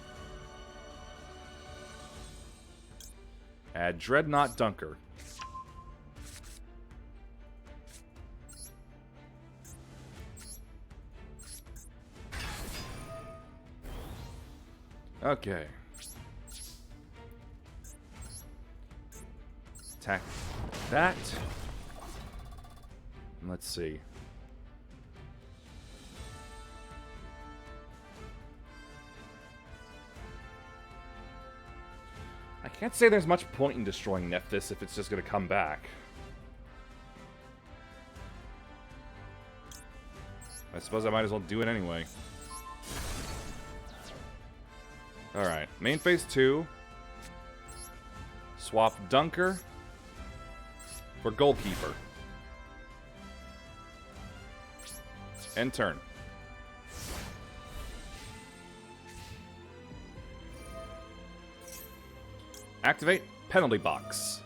Add Dreadnought Dunker. Okay. Attack that. And let's see. I can't say there's much point in destroying Nephthys if it's just going to come back. I suppose I might as well do it anyway. Alright, main phase 2. Swap Dunker for Goalkeeper. End turn. Activate Penalty Box.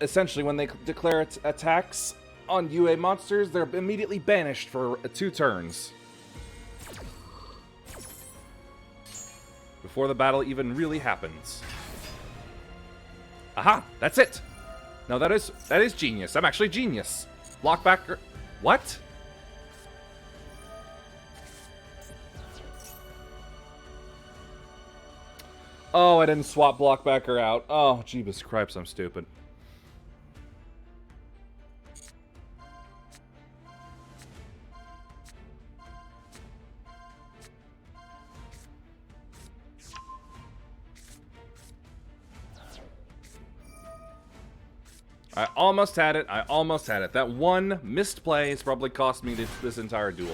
essentially, when they declare attacks on UA monsters, they're immediately banished for 2 turns. Before the battle even really happens. Aha! That's it! No, that is genius. I'm actually genius. Blockbacker. What? Oh, I didn't swap Blockbacker out. Oh, Jeebus Cripes, I'm stupid. I almost had it. I almost had it. That one missed play has probably cost me this entire duel.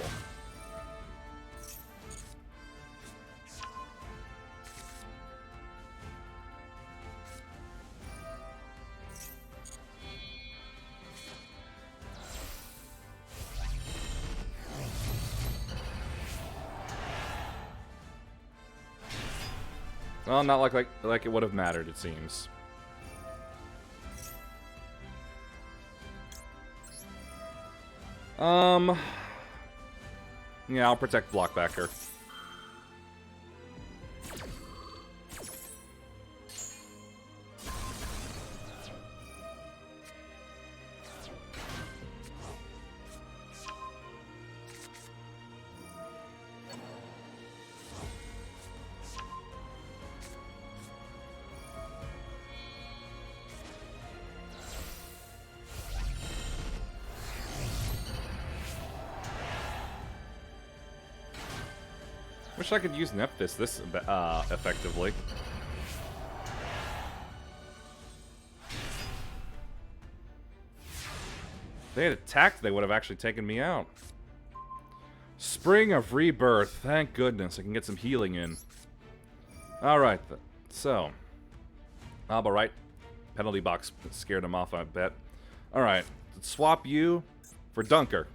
Well, not like it would have mattered, it seems. Yeah, I'll protect Blockbacker. Wish I could use Nephthys this effectively. If they had attacked, they would have actually taken me out. Spring of Rebirth. Thank goodness. I can get some healing in. Alright. So. Alba, right. Penalty box scared him off, I bet. Alright. Let's swap you for Dunker.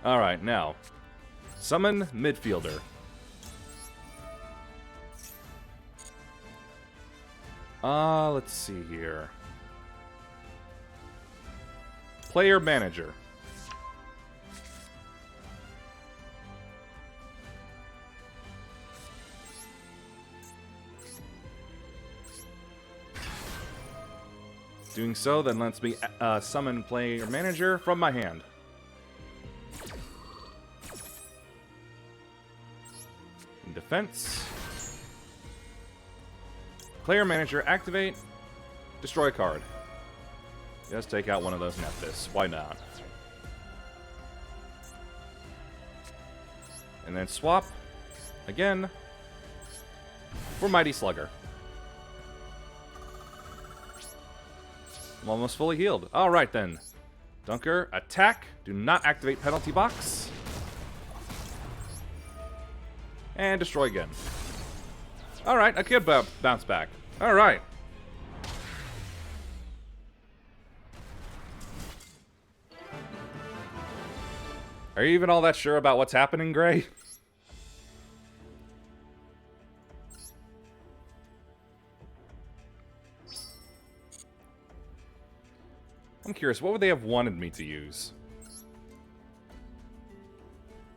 Alright, now. Summon midfielder. Let's see here. Player manager. Doing so then lets me summon player manager from my hand. In defense. Player manager activate. Destroy a card. Just take out one of those Nephthys. Why not? And then swap again for Mighty Slugger. I'm almost fully healed. Alright then. Dunker, attack. Do not activate penalty box. And destroy again. Alright, I could bounce back. Alright. Are you even all that sure about what's happening, Gray? I'm curious, what would they have wanted me to use?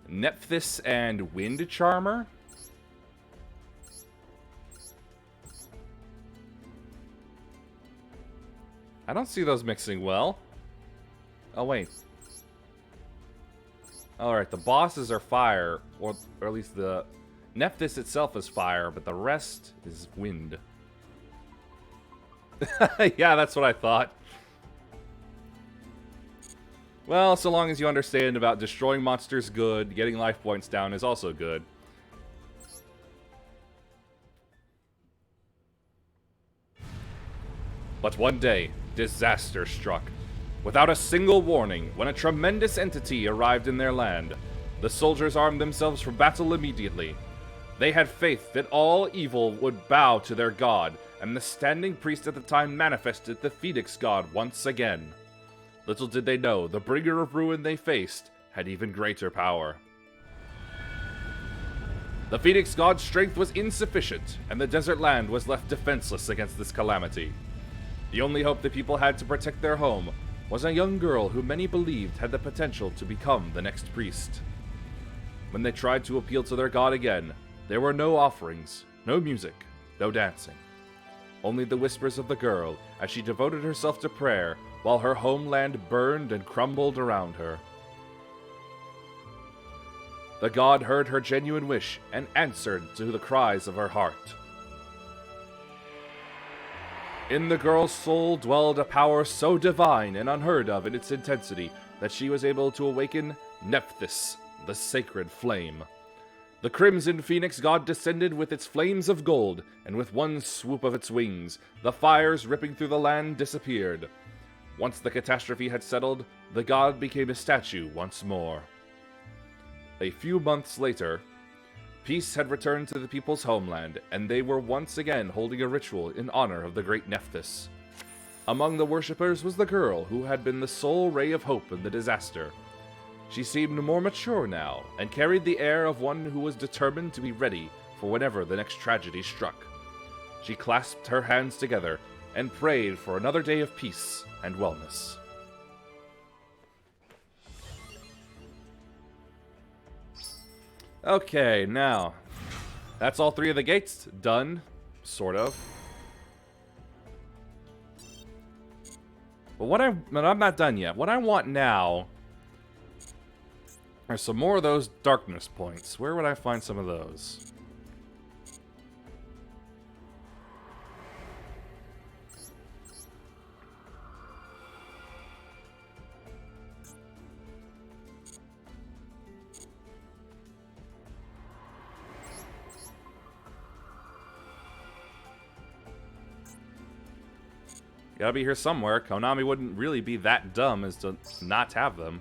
Nephthys and Wind Charmer? I don't see those mixing well. Oh, wait. Alright, the bosses are fire, or at least the Nephthys itself is fire, but the rest is wind. Yeah, that's what I thought. Well, so long as you understand about destroying monsters good, getting life points down is also good. But one day, disaster struck. Without a single warning, when a tremendous entity arrived in their land, the soldiers armed themselves for battle immediately. They had faith that all evil would bow to their god, and the standing priest at the time manifested the Phoenix God once again. Little did they know, the bringer of ruin they faced had even greater power. The Phoenix God's strength was insufficient, and the desert land was left defenseless against this calamity. The only hope the people had to protect their home was a young girl who many believed had the potential to become the next priest. When they tried to appeal to their god again, there were no offerings, no music, no dancing. Only the whispers of the girl as she devoted herself to prayer while her homeland burned and crumbled around her. The god heard her genuine wish and answered to the cries of her heart. In the girl's soul dwelled a power so divine and unheard of in its intensity that she was able to awaken Nephthys, the sacred flame. The crimson phoenix god descended with its flames of gold, and with one swoop of its wings, the fires ripping through the land disappeared. Once the catastrophe had settled, the god became a statue once more. A few months later, peace had returned to the people's homeland, and they were once again holding a ritual in honor of the great Nephthys. Among the worshippers was the girl who had been the sole ray of hope in the disaster. She seemed more mature now, and carried the air of one who was determined to be ready for whenever the next tragedy struck. She clasped her hands together and prayed for another day of peace and wellness. Okay, now, that's all 3 of the gates done, sort of. But I'm not done yet. What I want now are some more of those darkness points. Where would I find some of those? Gotta be here somewhere. Konami wouldn't really be that dumb as to not have them.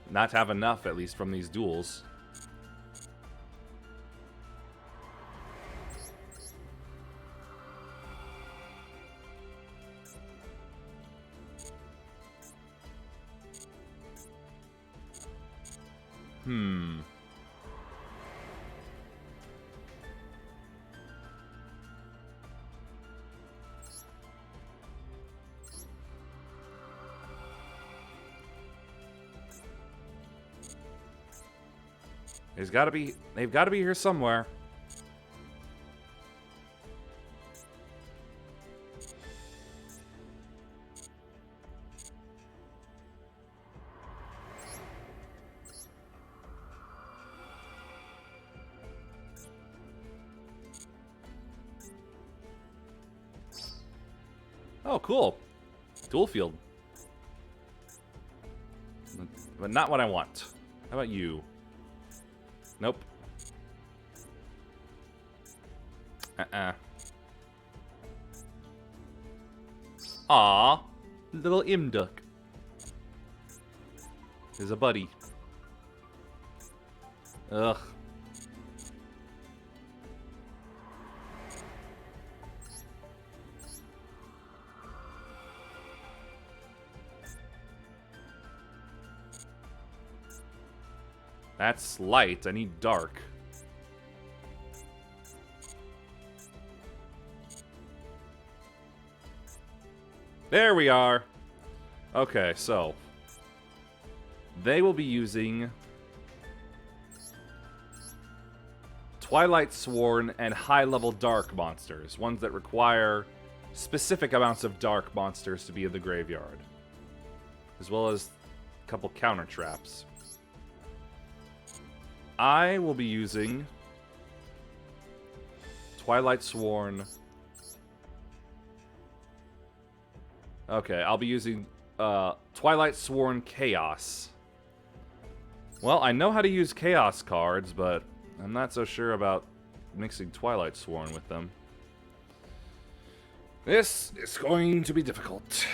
Not have enough, at least, from these duels. They've gotta be here somewhere. Oh, cool. Dual field. But not what I want. How about you? Nope. Aw, little Imduk is a buddy. Ugh. That's light. I need dark. There we are. Okay, so they will be using Twilight Sworn and high-level dark monsters, ones that require specific amounts of dark monsters to be in the graveyard, as well as a couple counter traps. I will be using Twilight Sworn. Okay, I'll be using Twilight Sworn Chaos. Well, I know how to use Chaos cards, but I'm not so sure about mixing Twilight Sworn with them. This is going to be difficult.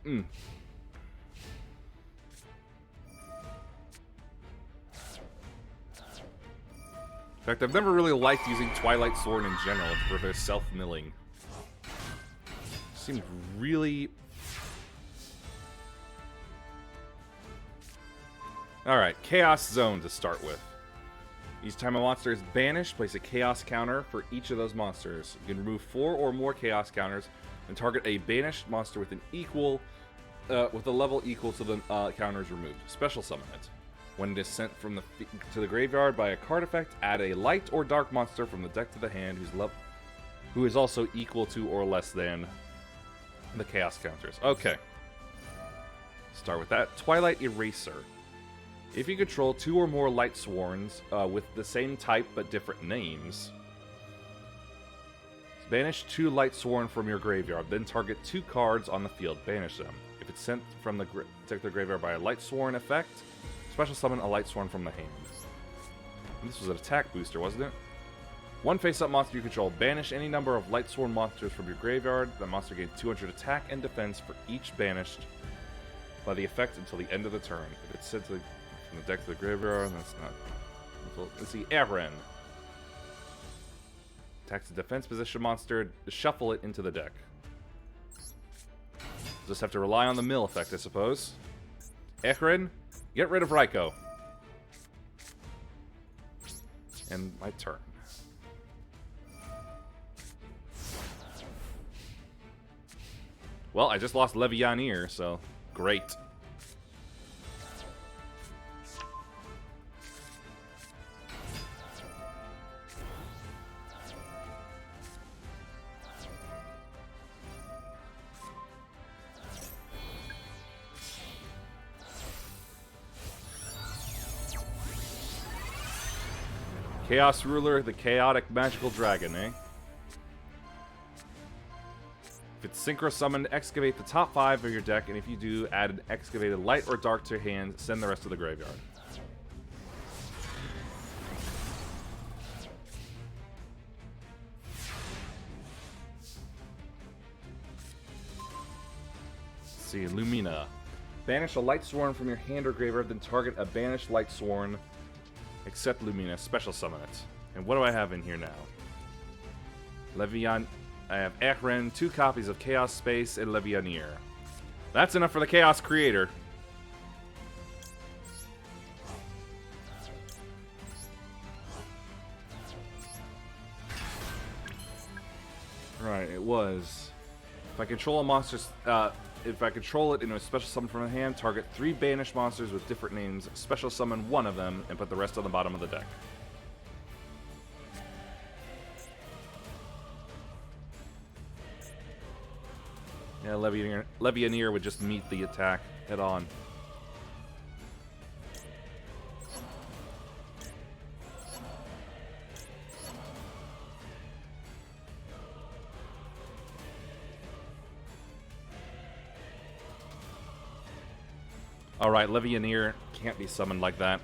In fact, I've never really liked using Twilight Sword in general for their self-milling. Seemed really... Alright, Chaos Zone to start with. Each time a monster is banished, place a Chaos counter for each of those monsters. You can remove 4 or more Chaos counters and target a banished monster with an equal, with a level equal to the counters removed. Special summon it. When it is sent from to the graveyard by a card effect, add a light or dark monster from the deck to the hand who is also equal to or less than the Chaos counters. Okay. Start with that. Twilight Eraser. If you control 2 or more Light Sworns with the same type but different names, banish 2 Light Sworn from your graveyard, then target 2 cards on the field. Banish them. If it's sent from the graveyard by a Light Sworn effect, special summon a Light Sworn from the hand. And this was an attack booster, wasn't it? One face-up monster you control. Banish any number of Light Sworn monsters from your graveyard. The monster gains 200 attack and defense for each banished by the effect until the end of the turn. If it's sent from the deck to the graveyard, that's not... Let's see, Eren. Attacks the defense position monster. Shuffle it into the deck. Just have to rely on the mill effect, I suppose. Eren. Get rid of Raikou. And my turn. Well, I just lost Levianeer, so great. Chaos Ruler, the Chaotic Magical Dragon, eh? If it's Synchro Summoned, excavate the top 5 of your deck, and if you do, add an excavated light or dark to your hand, send the rest to the graveyard. Let's see, Lumina. Banish a Light Sworn from your hand or graveyard, then target a banished Light Sworn. Except Lumina, special summon it. And what do I have in here now? I have Eren, 2 copies of Chaos Space, and Levianeer. That's enough for the Chaos Creator. Right, it was. If I control a monster's... if I control it into a special summon from the hand, target 3 banished monsters with different names, special summon 1 of them, and put the rest on the bottom of the deck. Yeah, Levianeer would just meet the attack head on. Alright, Levianeer can't be summoned like that.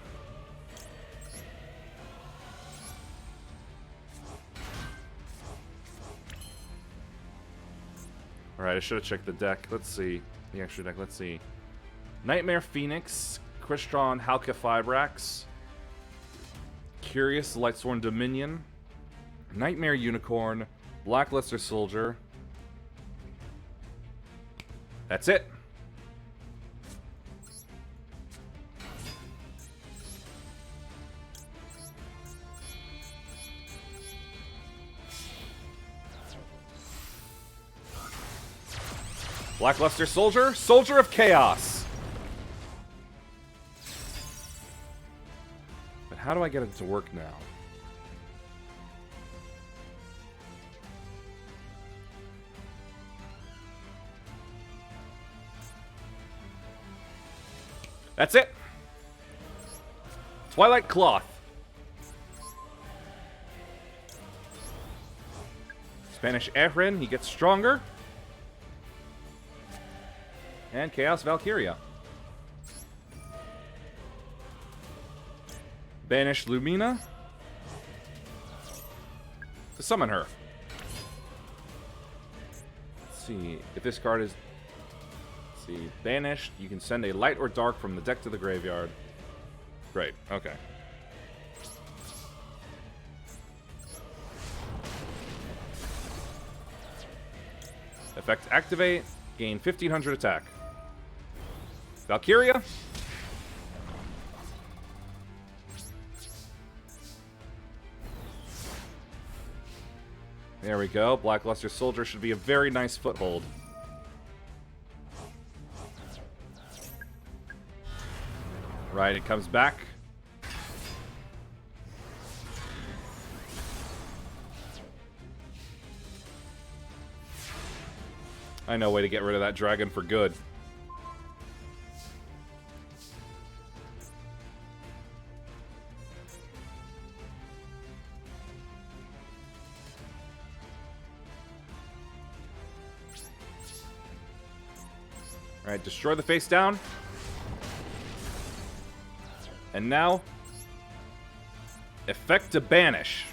Alright, I should have checked the deck. Let's see. The extra deck, let's see. Nightmare Phoenix, Crystron Halka-Fibrax, Curious Lightsworn Dominion, Nightmare Unicorn, Blackluster Soldier. That's it! Blackluster Soldier, Soldier of Chaos. But how do I get it to work now? That's it. Twilight Cloth. Spanish Eren, he gets stronger. And Chaos Valkyria. Banish Lumina. To summon her. Let's see if this card is... see. Banished. You can send a light or dark from the deck to the graveyard. Great. Okay. Effect activate. Gain 1500 attack. Valkyria. There we go. Blackluster Soldier should be a very nice foothold. Right, it comes back. I know a way to get rid of that dragon for good. Alright, destroy the face down. And now, effect to banish.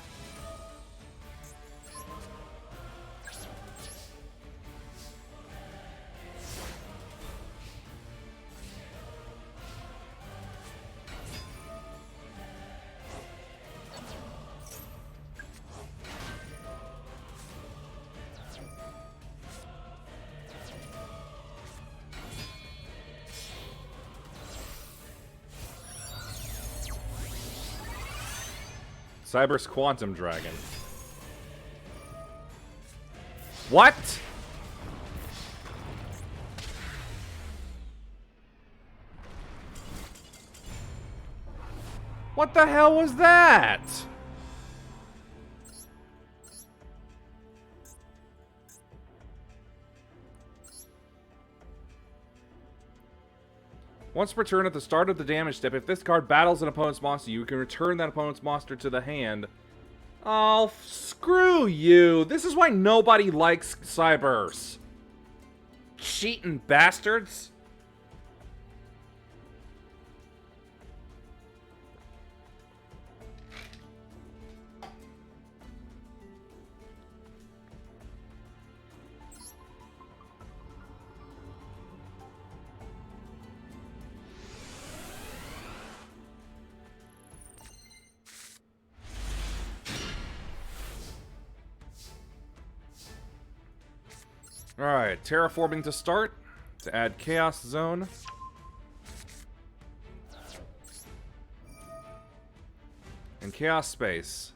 Cyber's Quantum Dragon. What? What the hell was that? Once per turn at the start of the damage step, if this card battles an opponent's monster, you can return that opponent's monster to the hand. Oh, screw you. This is why nobody likes Cybers. Cheating bastards. Alright, terraforming to start. To add Chaos Zone. And Chaos Space.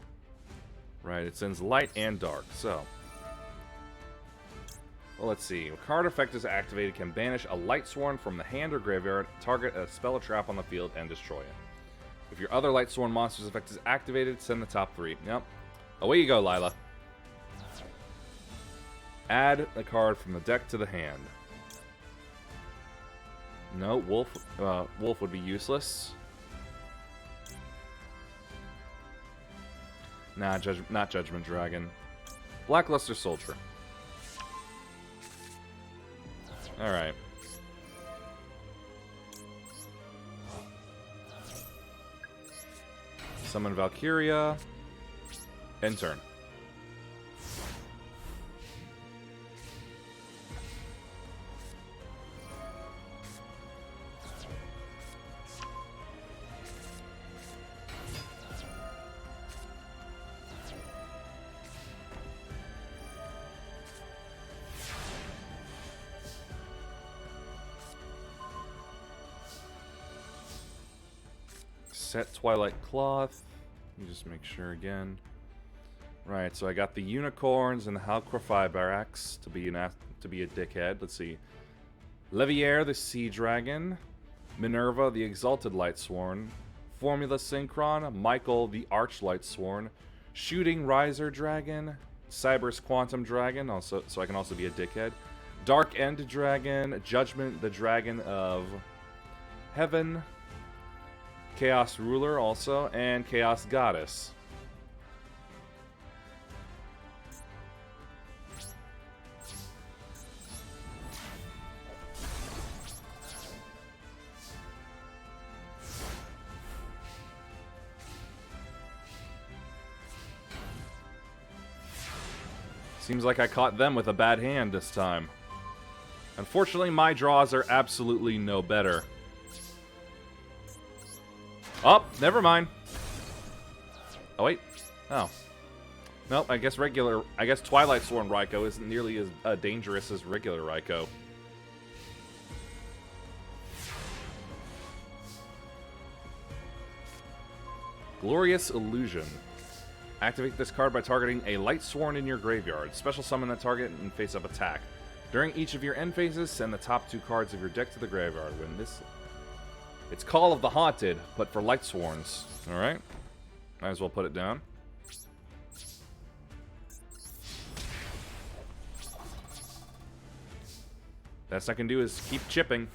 Right, it sends light and dark, so. Well, let's see. A card effect is activated can banish a Light Sworn from the hand or graveyard, target a spell or trap on the field, and destroy it. If your other Light Sworn monster's effect is activated, send the top 3. Yep. Away you go, Lila. Add a card from the deck to the hand. No, Wolf would be useless. Nah, not Judgment Dragon. Blackluster Soldier. Alright. Summon Valkyria. End turn. Set Twilight Cloth. Let me just make sure again. Right, so I got the unicorns and the Halcrafai Barracks to be a dickhead. Let's see. Levier, the Sea Dragon. Minerva, the Exalted Lightsworn. Formula Synchron. Michael, the Arch Lightsworn. Shooting Riser Dragon. Cyber's Quantum Dragon, also, so I can also be a dickhead. Dark End Dragon. Judgment, the Dragon of Heaven. Chaos Ruler also, and Chaos Goddess. Seems like I caught them with a bad hand this time. Unfortunately, my draws are absolutely no better. Oh, never mind. Oh, wait. Oh. Nope, I guess Twilight Sworn Raikou isn't nearly as dangerous as regular Raikou. Glorious Illusion. Activate this card by targeting a Light Sworn in your graveyard. Special summon that target and face-up attack. During each of your end phases, send the top 2 cards of your deck to the graveyard. When this... It's Call of the Haunted, but for Light Sworns. Alright. Might as well put it down. Best I can do is keep chipping.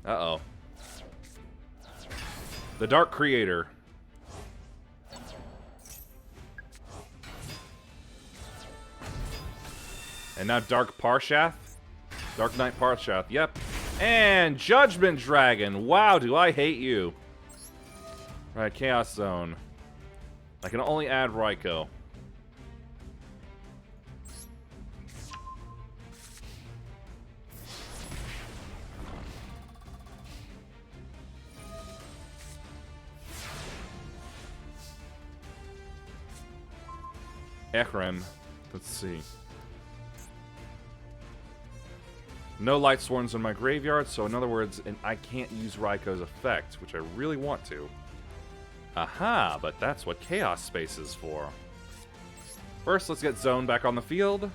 Uh-oh. The Dark Creator. And now Dark Parshath? Dark Knight Parshath, yep. And Judgment Dragon! Wow, do I hate you. Right, Chaos Zone. I can only add Raikou. Echren. Let's see. No Light Sworns in my graveyard, so in other words, I can't use Raikou's effect, which I really want to. Aha, but that's what Chaos Space is for. First, let's get Zone back on the field.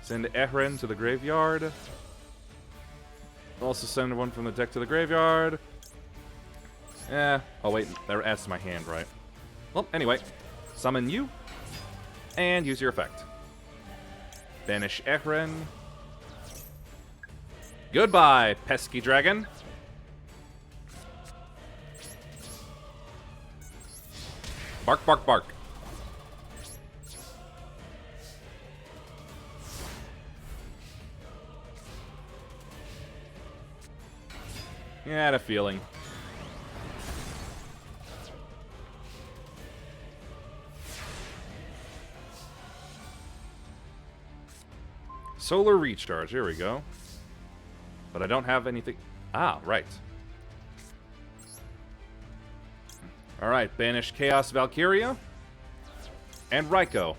Send Echren to the graveyard. Also send one from the deck to the graveyard. Oh wait, that adds to my hand, right? Well, anyway, summon you, and use your effect. Banish Echren. Goodbye, pesky dragon. Bark, bark, bark. Yeah, I had a feeling. Solar Recharge, here we go. But I don't have anything... Ah, right. Alright, banish Chaos Valkyria. And Raikou.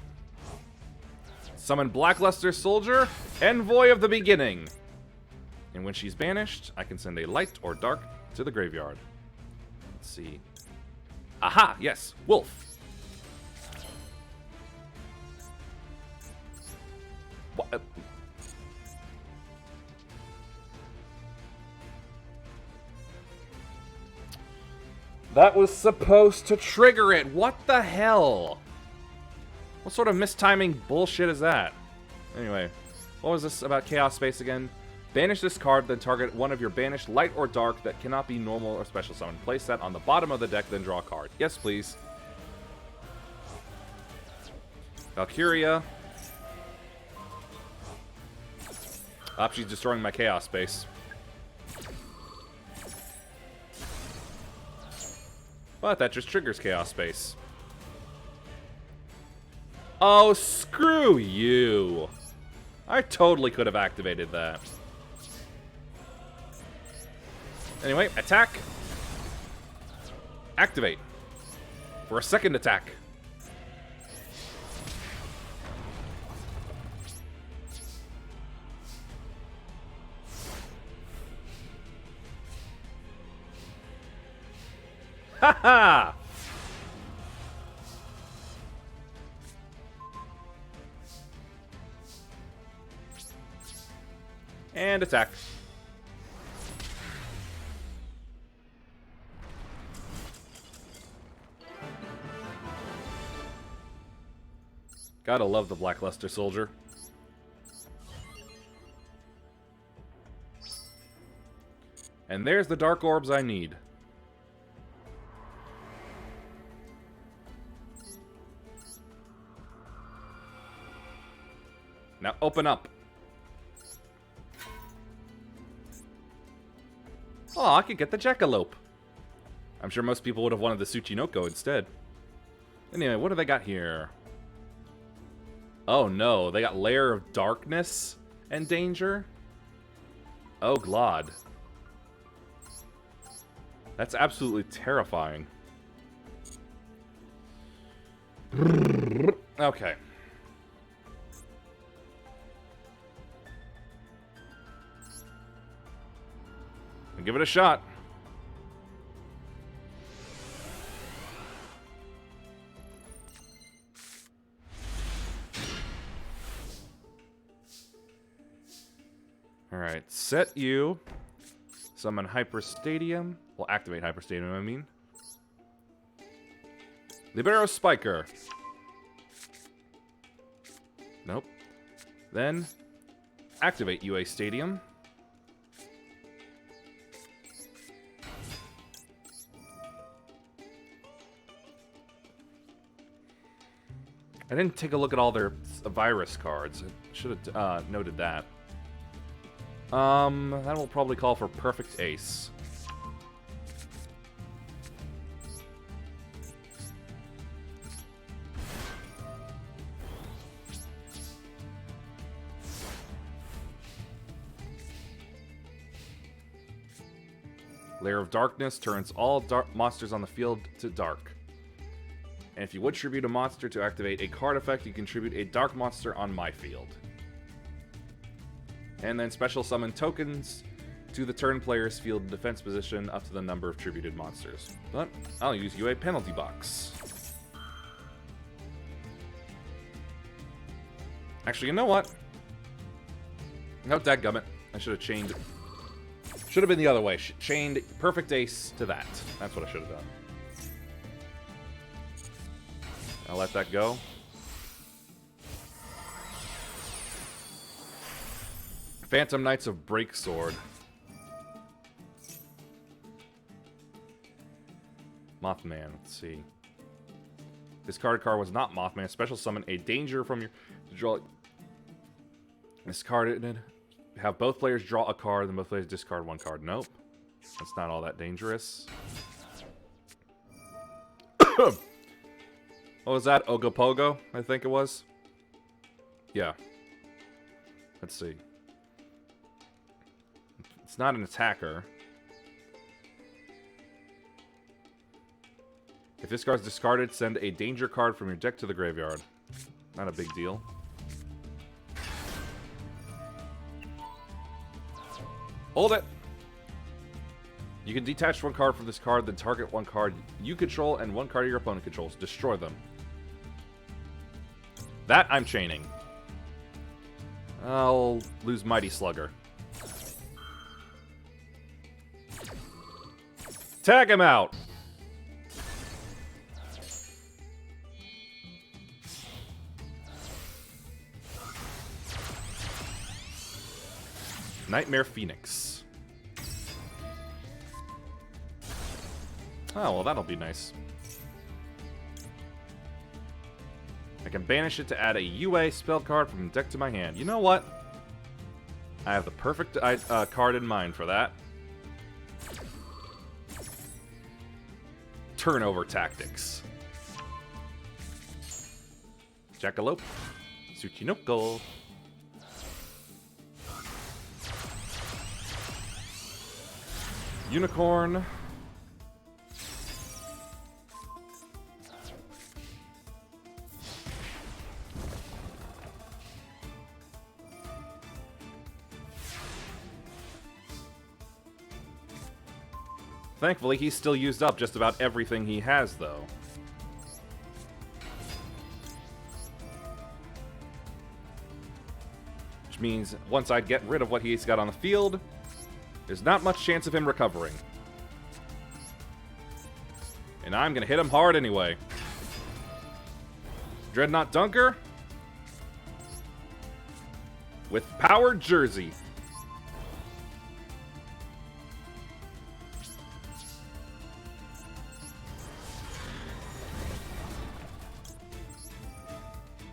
Summon Blackluster Soldier, Envoy of the Beginning. And when she's banished, I can send a light or dark to the graveyard. Let's see. Aha, yes, Wolf. What? That was supposed to trigger it. What the hell? What sort of mistiming bullshit is that? Anyway, what was this about Chaos Space again? Banish this card, then target one of your banished light or dark that cannot be normal or special summon. Place that on the bottom of the deck, then draw a card. Yes, please. Valkyria. She's destroying my Chaos Space. But that just triggers Chaos Space. Oh, screw you. I totally could have activated that. Anyway, attack. Activate. For a second attack. Ha-ha! And attack. Gotta love the Blackluster Soldier. And there's the Dark Orbs I need. Now open up. Oh, I could get the Jackalope. I'm sure most people would have wanted the Tsuchinoko instead. Anyway, what do they got here? Oh no, they got Lair of Darkness and Danger? Oh, Glod. That's absolutely terrifying. Okay. I'll give it a shot. Alright, set you. Summon Hyper Stadium. Well, activate Hyper Stadium, I mean. Libero Spiker. Nope. Then, activate UA Stadium. I didn't take a look at all their virus cards. I should have noted that. That will probably call for Perfect Ace. Lair of Darkness turns all dark monsters on the field to dark. And if you would tribute a monster to activate a card effect, you can tribute a dark monster on my field. And then special summon tokens to the turn player's field defense position up to the number of tributed monsters. But I'll use UA penalty box. Actually, you know what? No, dadgummit. I should have chained it. Should have been the other way. Chained Perfect Ace to that. That's what I should have done. I'll let that go. Phantom Knights of Breaksword. Mothman, let's see. Discard card was not Mothman. Special summon a danger from your... Draw. Discarded. Have both players draw a card, then both players discard one card. Nope. That's not all that dangerous. What was that? Ogopogo, I think it was? Yeah. Let's see. It's not an attacker. If this card's discarded, send a danger card from your deck to the graveyard. Not a big deal. Hold it! You can detach one card from this card, then target one card you control and one card your opponent controls. Destroy them. That I'm chaining. I'll lose Mighty Slugger. Tag him out! Nightmare Phoenix. Oh, well, that'll be nice. I can banish it to add a UA spell card from deck to my hand. You know what? I have the perfect card in mind for that. Turnover Tactics. Jackalope. Tsuchinoko. Unicorn. Thankfully, he's still used up just about everything he has, though. Which means once I get rid of what he's got on the field, there's not much chance of him recovering. And I'm gonna hit him hard anyway. Dreadnought Dunker. With Powered Jersey.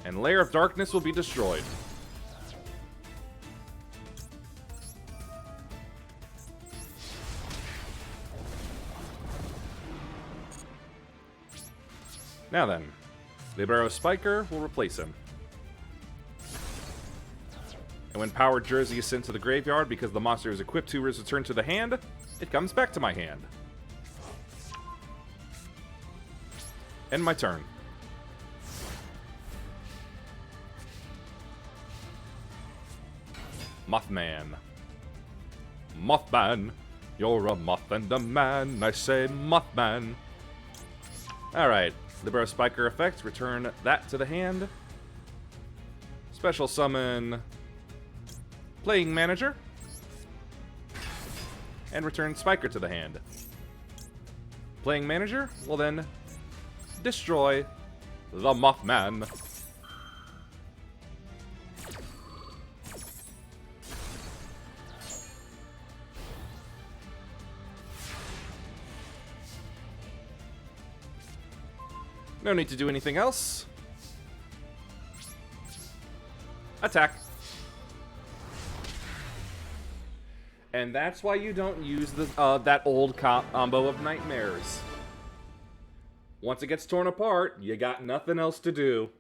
And Lair of Darkness will be destroyed. Now then, Libero Spiker will replace him. And when Powered Jersey is sent to the graveyard because the monster is equipped to is returned to the hand, it comes back to my hand. End my turn. Mothman. Mothman. You're a moth and a man. I say Mothman. Alright. Libero Spiker effect. Return that to the hand. Special summon Playing Manager. And return Spiker to the hand. Playing Manager will then destroy the Mothman. No need to do anything else. Attack. And that's why you don't use the that old combo of nightmares. Once it gets torn apart, you got nothing else to do.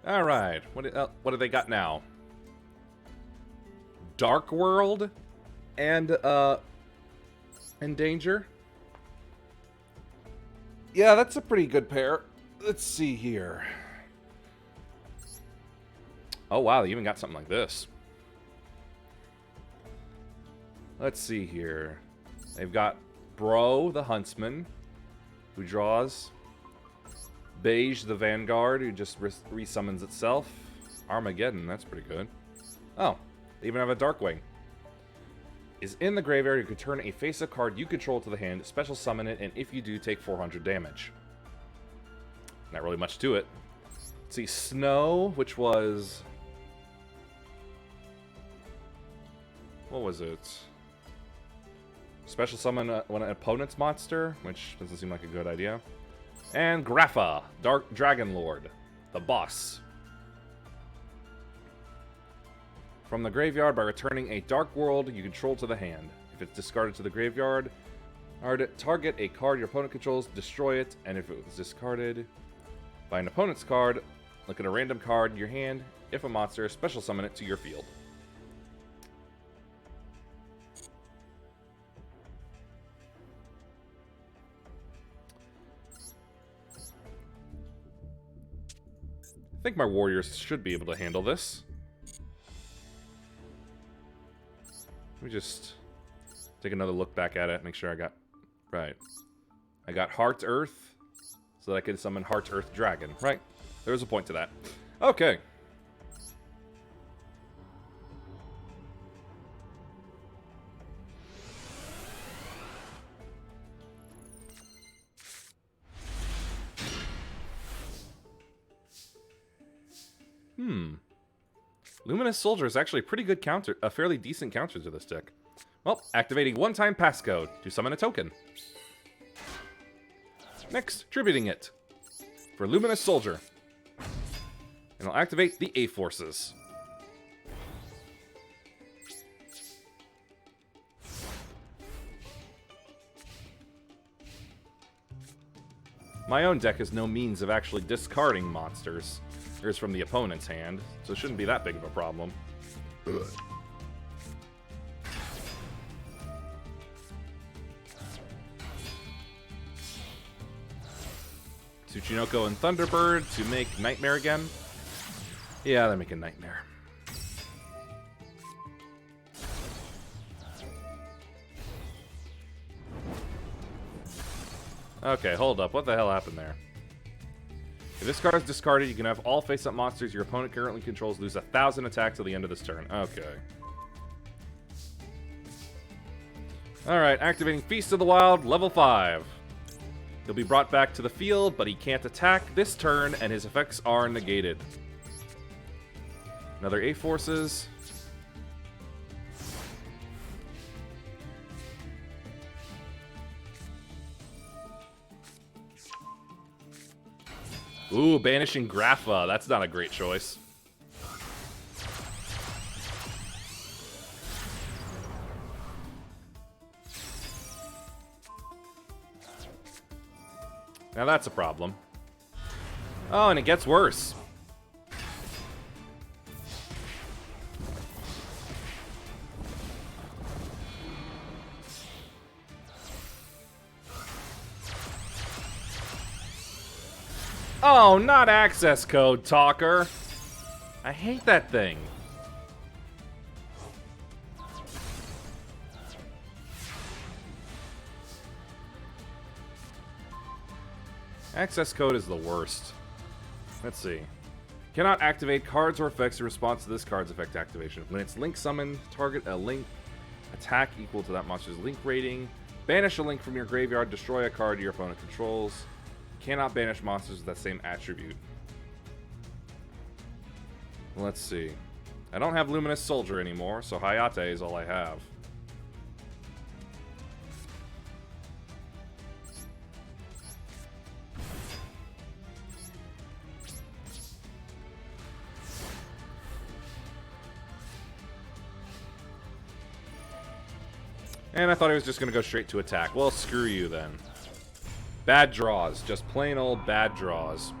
All right, what do they got now? Dark World and Danger. Yeah, that's a pretty good pair. Let's see here. Oh wow, they even got something like this. Let's see here. They've got Bro, the Huntsman, who draws. Beige, the Vanguard, who just resummons itself. Armageddon, that's pretty good. Oh, they even have a Darkwing. Is in the graveyard, you can turn a face-up card you control to the hand, special summon it, and if you do, take 400 damage. Not really much to it. Let's see, Snow, which was... what was it? Special summon when an opponent's monster, which doesn't seem like a good idea. And Grapha, Dark Dragon Lord, the boss. From the graveyard, by returning a Dark World you control to the hand. If it's discarded to the graveyard, target a card your opponent controls, destroy it, and if it was discarded by an opponent's card, look at a random card in your hand. If a monster, special summon it to your field. I think my warriors should be able to handle this. Let me just take another look back at it, make sure I got... right. I got Heart Earth, so that I can summon Heart Earth Dragon. Right. There was a point to that. Okay. Luminous Soldier is actually a pretty good counter, a fairly decent counter to this deck. Well, activating one-time passcode to summon a token. Next, tributing it for Luminous Soldier. And I'll activate the A-Forces. My own deck has no means of actually discarding monsters. Here's from the opponent's hand, so it shouldn't be that big of a problem. Ugh. Tsuchinoko and Thunderbird to make Nightmare again. Yeah, they're making Nightmare. Okay, hold up. What the hell happened there? If this card is discarded, you can have all face-up monsters your opponent currently controls lose 1,000 attack till the end of this turn. Okay. Alright, activating Feast of the Wild, level 5. He'll be brought back to the field, but he can't attack this turn, and his effects are negated. Another A-Forces. Ooh, banishing Grapha. That's not a great choice. Now that's a problem. Oh, and it gets worse. Oh, not access code, talker. I hate that thing. Access code is the worst. Let's see. Cannot activate cards or effects in response to this card's effect activation. When it's link summoned, target a link attack equal to that monster's link rating. Banish a link from your graveyard. Destroy a card your opponent controls. Cannot banish monsters with that same attribute. Let's see. I don't have Luminous Soldier anymore, so Hayate is all I have. And I thought he was just going to go straight to attack. Well, screw you then. Bad draws. Just plain old bad draws.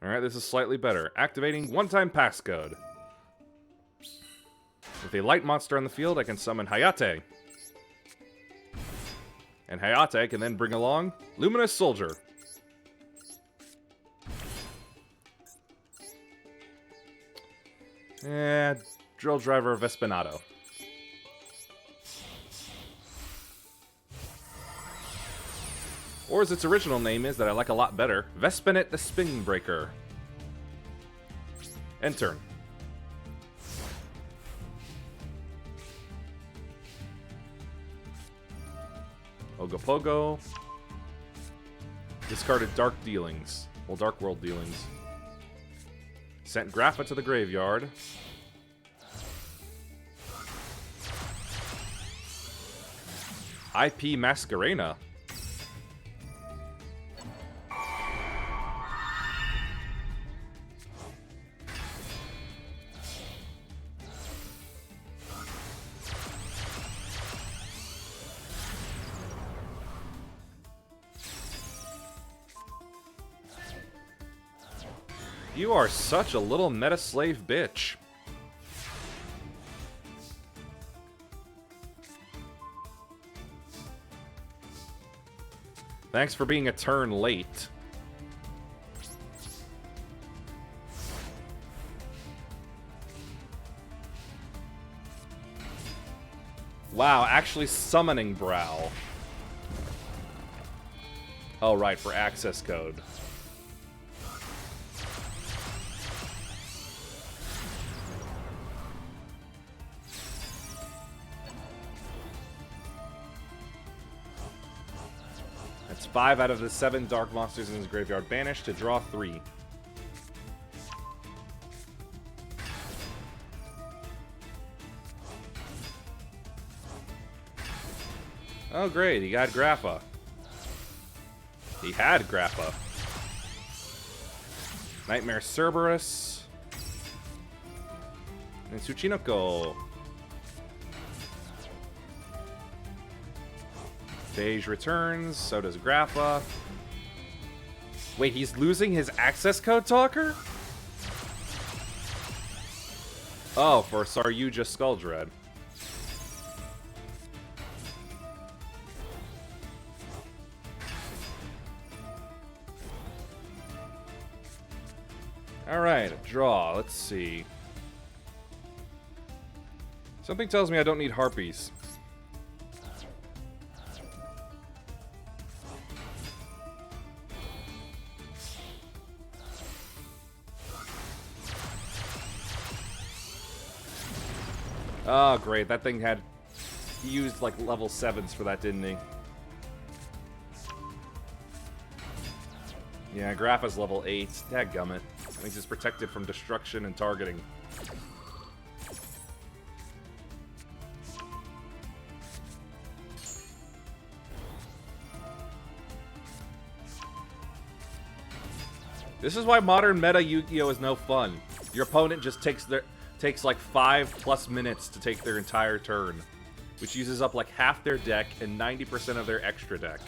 Alright, this is slightly better. Activating one-time passcode. With a light monster on the field, I can summon Hayate. And Hayate can then bring along Luminous Soldier. And Drill Driver Vespinato. Or as its original name is, that I like a lot better, Vespinet the Spin Breaker. End turn. Ogopogo. Discarded Dark Dealings. Well, Dark World Dealings. Sent Grapha to the graveyard. IP Masquerena. You are such a little meta-slave bitch. Thanks for being a turn late. Wow, actually summoning Brow. Oh, right, for access code. That's 5 out of the 7 dark monsters in his graveyard banished to draw 3. Oh great, he got Grapha. He had Grapha. Nightmare Cerberus. And Tsuchinoko. Beige returns, so does Grapha. Wait, he's losing his access code, Talker? Oh, for Saryuja Skulldread. Alright, draw. Let's see. Something tells me I don't need Harpies. Oh, great. That thing had... He used, like, level 7s for that, didn't he? Yeah, Graph is level 8. Dadgummit. That means it's protected from destruction and targeting. This is why modern meta Yu-Gi-Oh! Is no fun. Your opponent just takes like 5+ minutes to take their entire turn, which uses up like half their deck and 90% of their extra deck.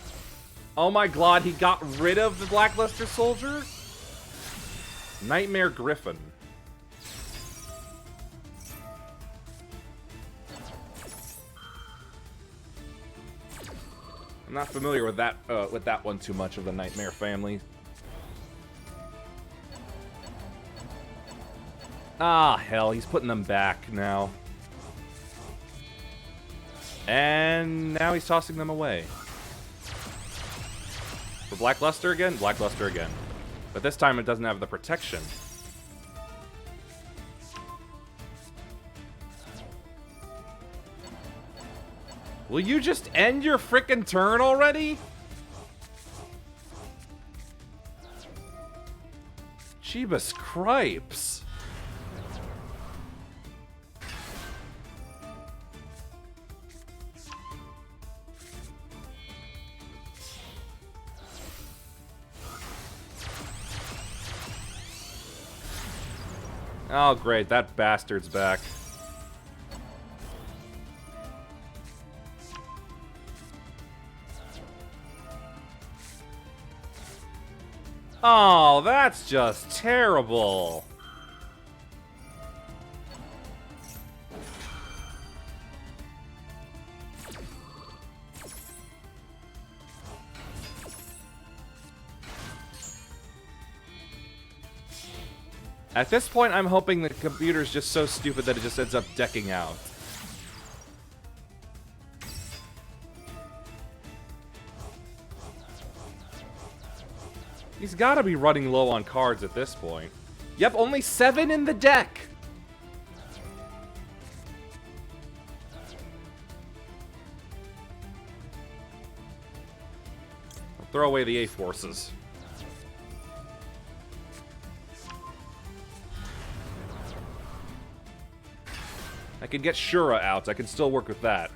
Oh my god, he got rid of the Blackluster Soldier? Nightmare Griffin. I'm not familiar with that one too much of the Nightmare family. Ah, hell, he's putting them back now. And now he's tossing them away. For Blackluster again? Blackluster again. But this time it doesn't have the protection. Will you just end your frickin' turn already? Jeebus cripes. Oh, great. That bastard's back. Oh, that's just terrible. At this point, I'm hoping the computer's just so stupid that it just ends up decking out. He's gotta be running low on cards at this point. Yep, only 7 in the deck! I'll throw away the A-Forces. I can get Shura out. I can still work with that.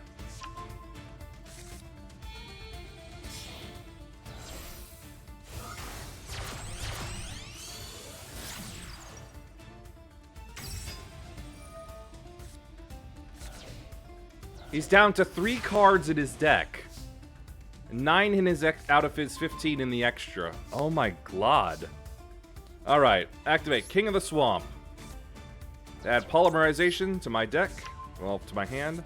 He's down to 3 cards in his deck. 9 in his out of his 15 in the extra. Oh my god. Alright, activate King of the Swamp. Add Polymerization to my deck. Well, to my hand.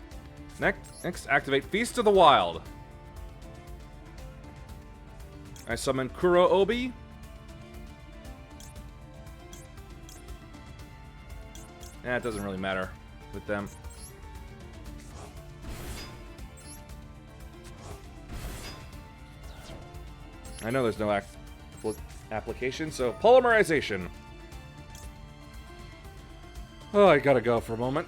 Next, activate Feast of the Wild. I summon Kuro Obi. It doesn't really matter with them. I know there's no application, so Polymerization. Oh, I gotta go for a moment.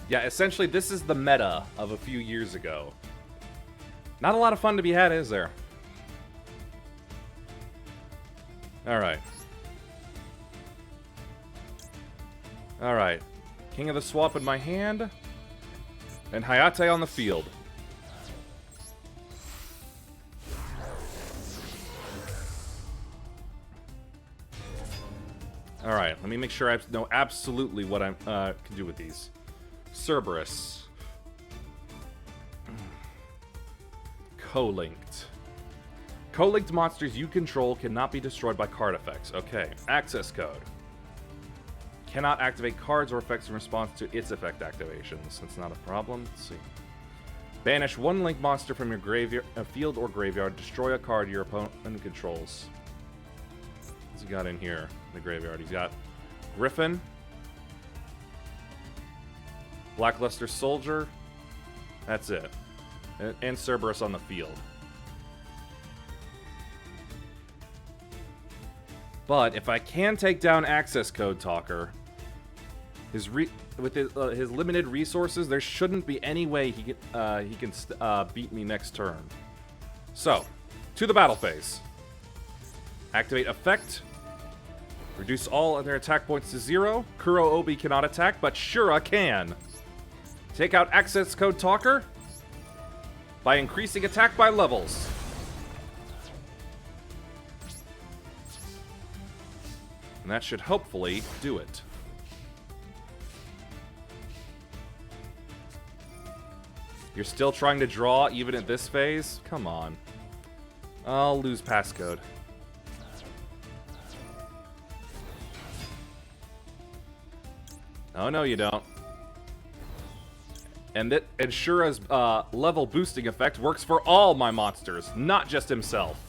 Yeah, essentially, this is the meta of a few years ago. Not a lot of fun to be had, is there? Alright. Alright. King of the Swamp in my hand. And Hayate on the field. Alright, let me make sure I know absolutely what I can do with these. Cerberus. Co-linked. Co-linked monsters you control cannot be destroyed by card effects. Okay. Access code. Cannot activate cards or effects in response to its effect activations. That's not a problem. Let's see. Banish one link monster from your graveyard, field or graveyard. Destroy a card your opponent controls. What's he got in here in the graveyard? He's got Griffin. Blackluster Soldier. That's it. And Cerberus on the field. But if I can take down Access Code Talker, with his limited resources, there shouldn't be any way he can beat me next turn. So, to the battle phase. Activate Effect. Reduce all other attack points to 0. Kuro Obi cannot attack, but Shura can. Take out Access Code Talker by increasing attack by levels. And that should hopefully do it. You're still trying to draw even at this phase? Come on. I'll lose passcode. Oh no, you don't. And Shura's level boosting effect works for all my monsters, not just himself.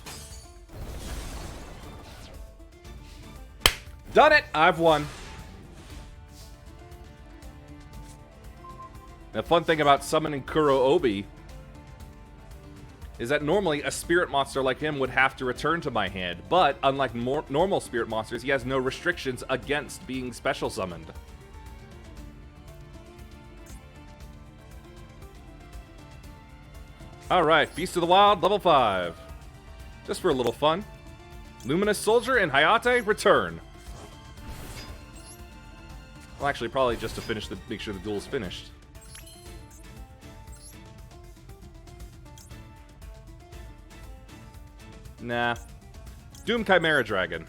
Done it! I've won. The fun thing about summoning Kuro Obi is that normally a spirit monster like him would have to return to my hand, but unlike normal spirit monsters, he has no restrictions against being special summoned. Alright, Feast of the Wild, level 5. Just for a little fun. Luminous Soldier and Hayate return. Well, actually, probably just to make sure the duel's finished. Nah. Doom Chimera Dragon.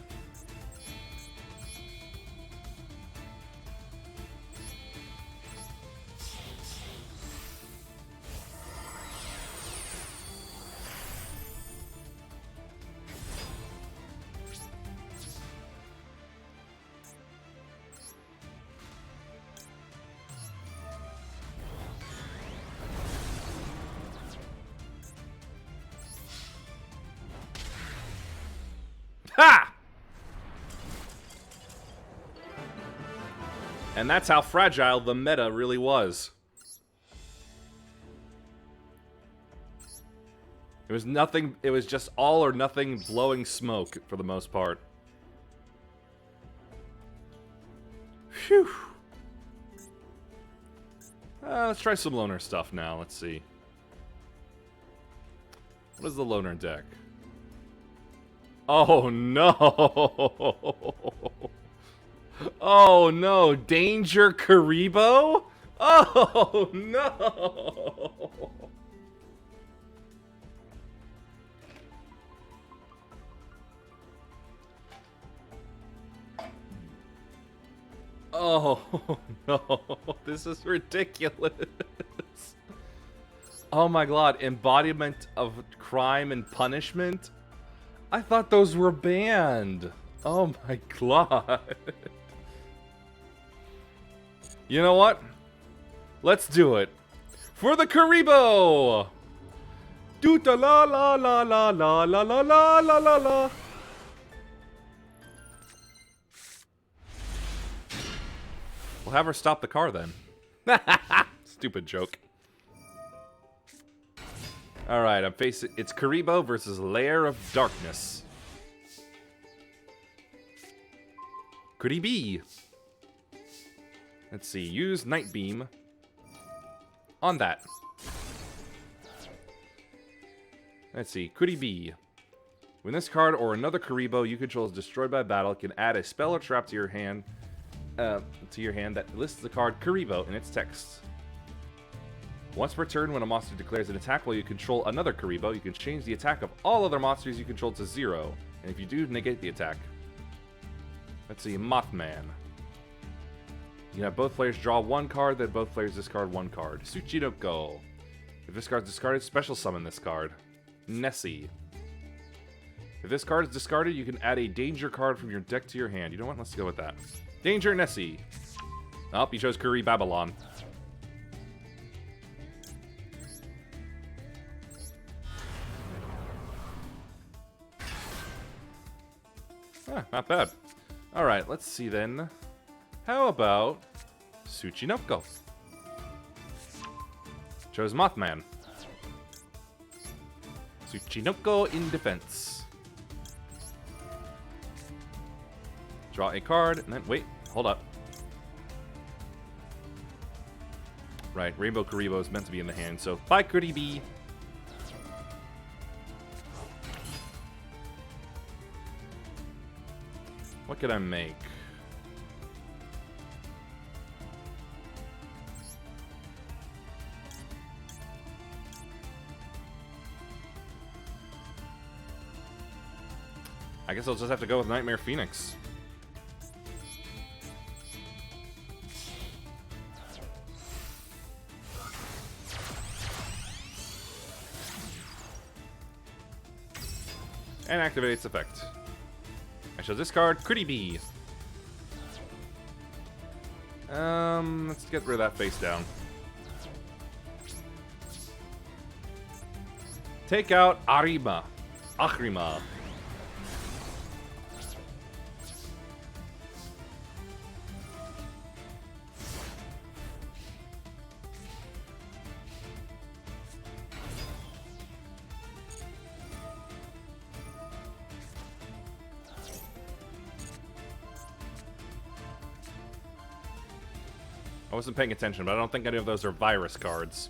Ha! And that's how fragile the meta really was. It was nothing, it was just all or nothing blowing smoke for the most part. Phew. Let's try some loner stuff now. Let's see. What is the loner deck? Oh no! Oh no! Danger Kuriboh? Oh no! Oh no! This is ridiculous! Oh my god, embodiment of crime and punishment? I thought those were banned. Oh my god. You know what? Let's do it. For the Kuriboh! Do-ta la la la la la la la la la la la. We'll have her stop the car then. Stupid joke. Alright, I'm facing... It's Kuriboh versus Lair of Darkness. Could he be? Let's see. Use Night Beam. on that. Let's see. Kuriboh. When this card or another Kuriboh you control is destroyed by battle, it can add a spell or trap to your hand that lists the card Kuriboh in its text. Once per turn, when a monster declares an attack while you control another Kuriboh, you can change the attack of all other monsters you control to 0. And if you do, negate the attack. Let's see. Mothman. You can have both players draw 1 card, then both players discard 1 card. Tsuchinoko. If this card is discarded, special summon this card. Nessie. If this card is discarded, you can add a danger card from your deck to your hand. You know what? Let's go with that. Danger Nessie. Oh, you chose Kuriboh Babylon. Not bad. Alright, let's see then. How about Tsuchinoko? Chose Mothman. Tsuchinoko in defense. Draw a card, and then, wait, hold up. Right, Rainbow Kuriboh is meant to be in the hand, so bye Kuriboh. What could I make? I guess I'll just have to go with Nightmare Phoenix. And activate its effect. I shall discard Kuriboh. Let's get rid of that face down. Take out Arima. Achrima. I wasn't paying attention, but I don't think any of those are virus cards.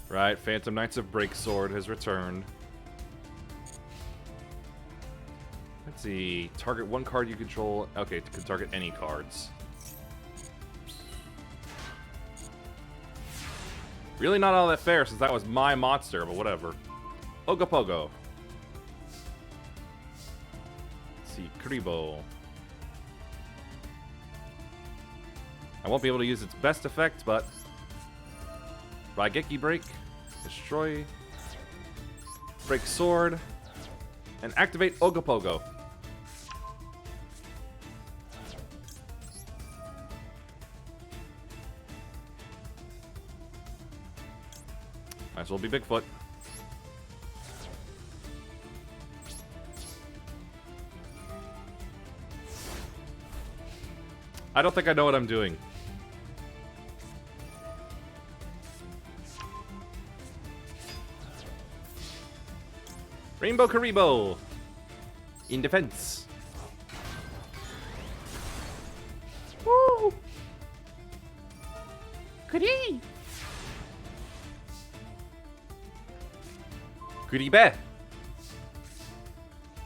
Right, Phantom Knights of Breaksword has returned. Let's see. Target 1 card you control. Okay, it can target any cards. Really not all that fair since that was my monster, but whatever. Ogopogo. Let's see, Kuriboh. I won't be able to use its best effect, but Raigeki Break, destroy, break sword, and activate Ogopogo. Might as well be Bigfoot. I don't think I know what I'm doing. Rainbow Kuriboh in defense. Woo! Goodie! Kuriboh.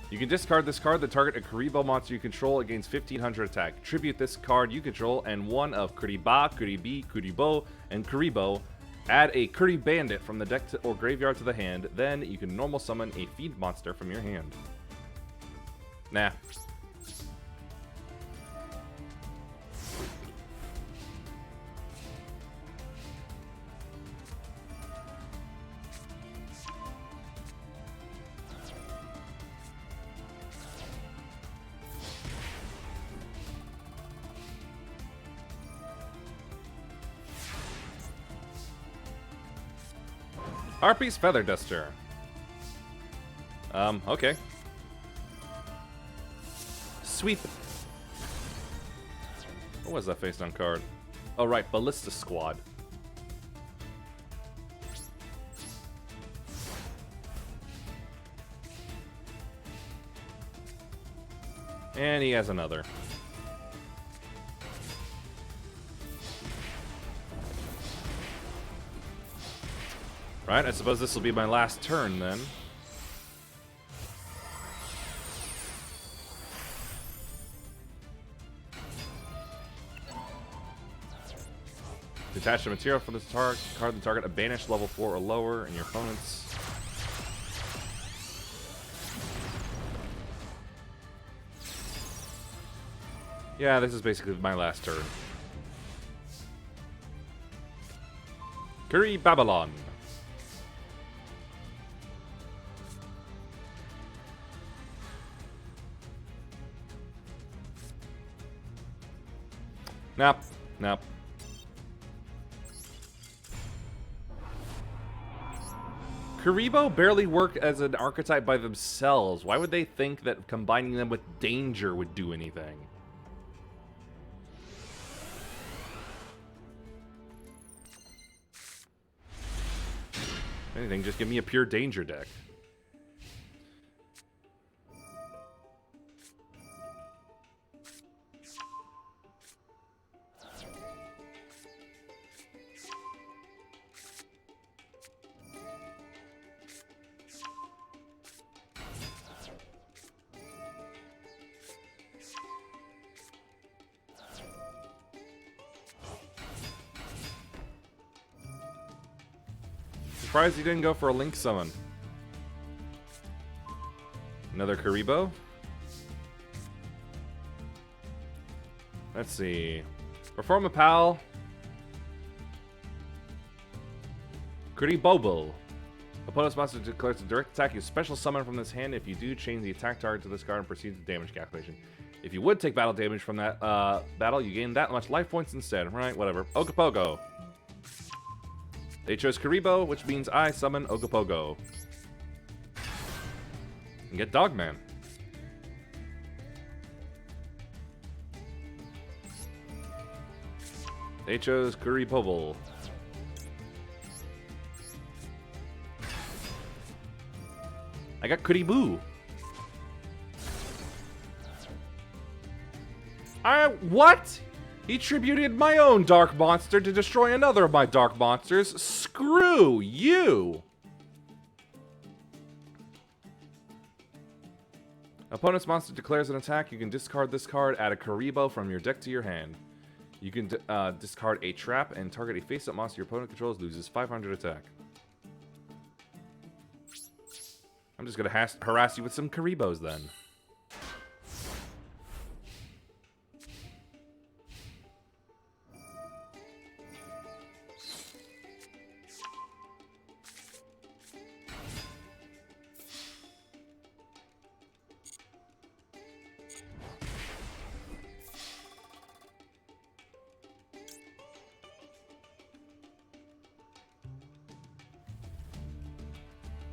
You can discard this card that target a Kuriboh monster you control against 1500 attack. Tribute this card you control and one of Kuriboh, Kuribi, Kuriboh, and Kuriboh. Add a Kuri Bandit from the deck or graveyard to the hand. Then you can normal summon a fiend monster from your hand. Nah. Harpy's Feather Duster. Okay. Sweep. What was that face down card? Oh, right, Ballista Squad. And he has another. Right, I suppose this will be my last turn then. Detach the material from this card the target a banished level 4 or lower, and your opponent's. Yeah, this is basically my last turn. Kuriboh. Nope. Nope. Kuriboh barely work as an archetype by themselves. Why would they think that combining them with danger would do anything? If anything, just give me a pure danger deck. Surprised he didn't go for a Link summon. Another Kuriboh. Let's see. Perform a pal. Kuriboh. Opponent's monster declares a direct attack. You special summon from this hand. If you do, change the attack target to this card and proceed to damage calculation. If you would take battle damage from that battle, you gain that much life points instead. Right, whatever. Okapogo. They chose Kuriboh, which means I summon Okapogo. And get Dogman. They chose Kuriboh. I got Kuriboh. What? He tributed my own dark monster to destroy another of my dark monsters. Screw you! Opponent's monster declares an attack. You can discard this card, add a Kuriboh from your deck to your hand. You can discard a trap and target a face-up monster your opponent controls, loses 500 attack. I'm just gonna harass you with some Kuribohs then.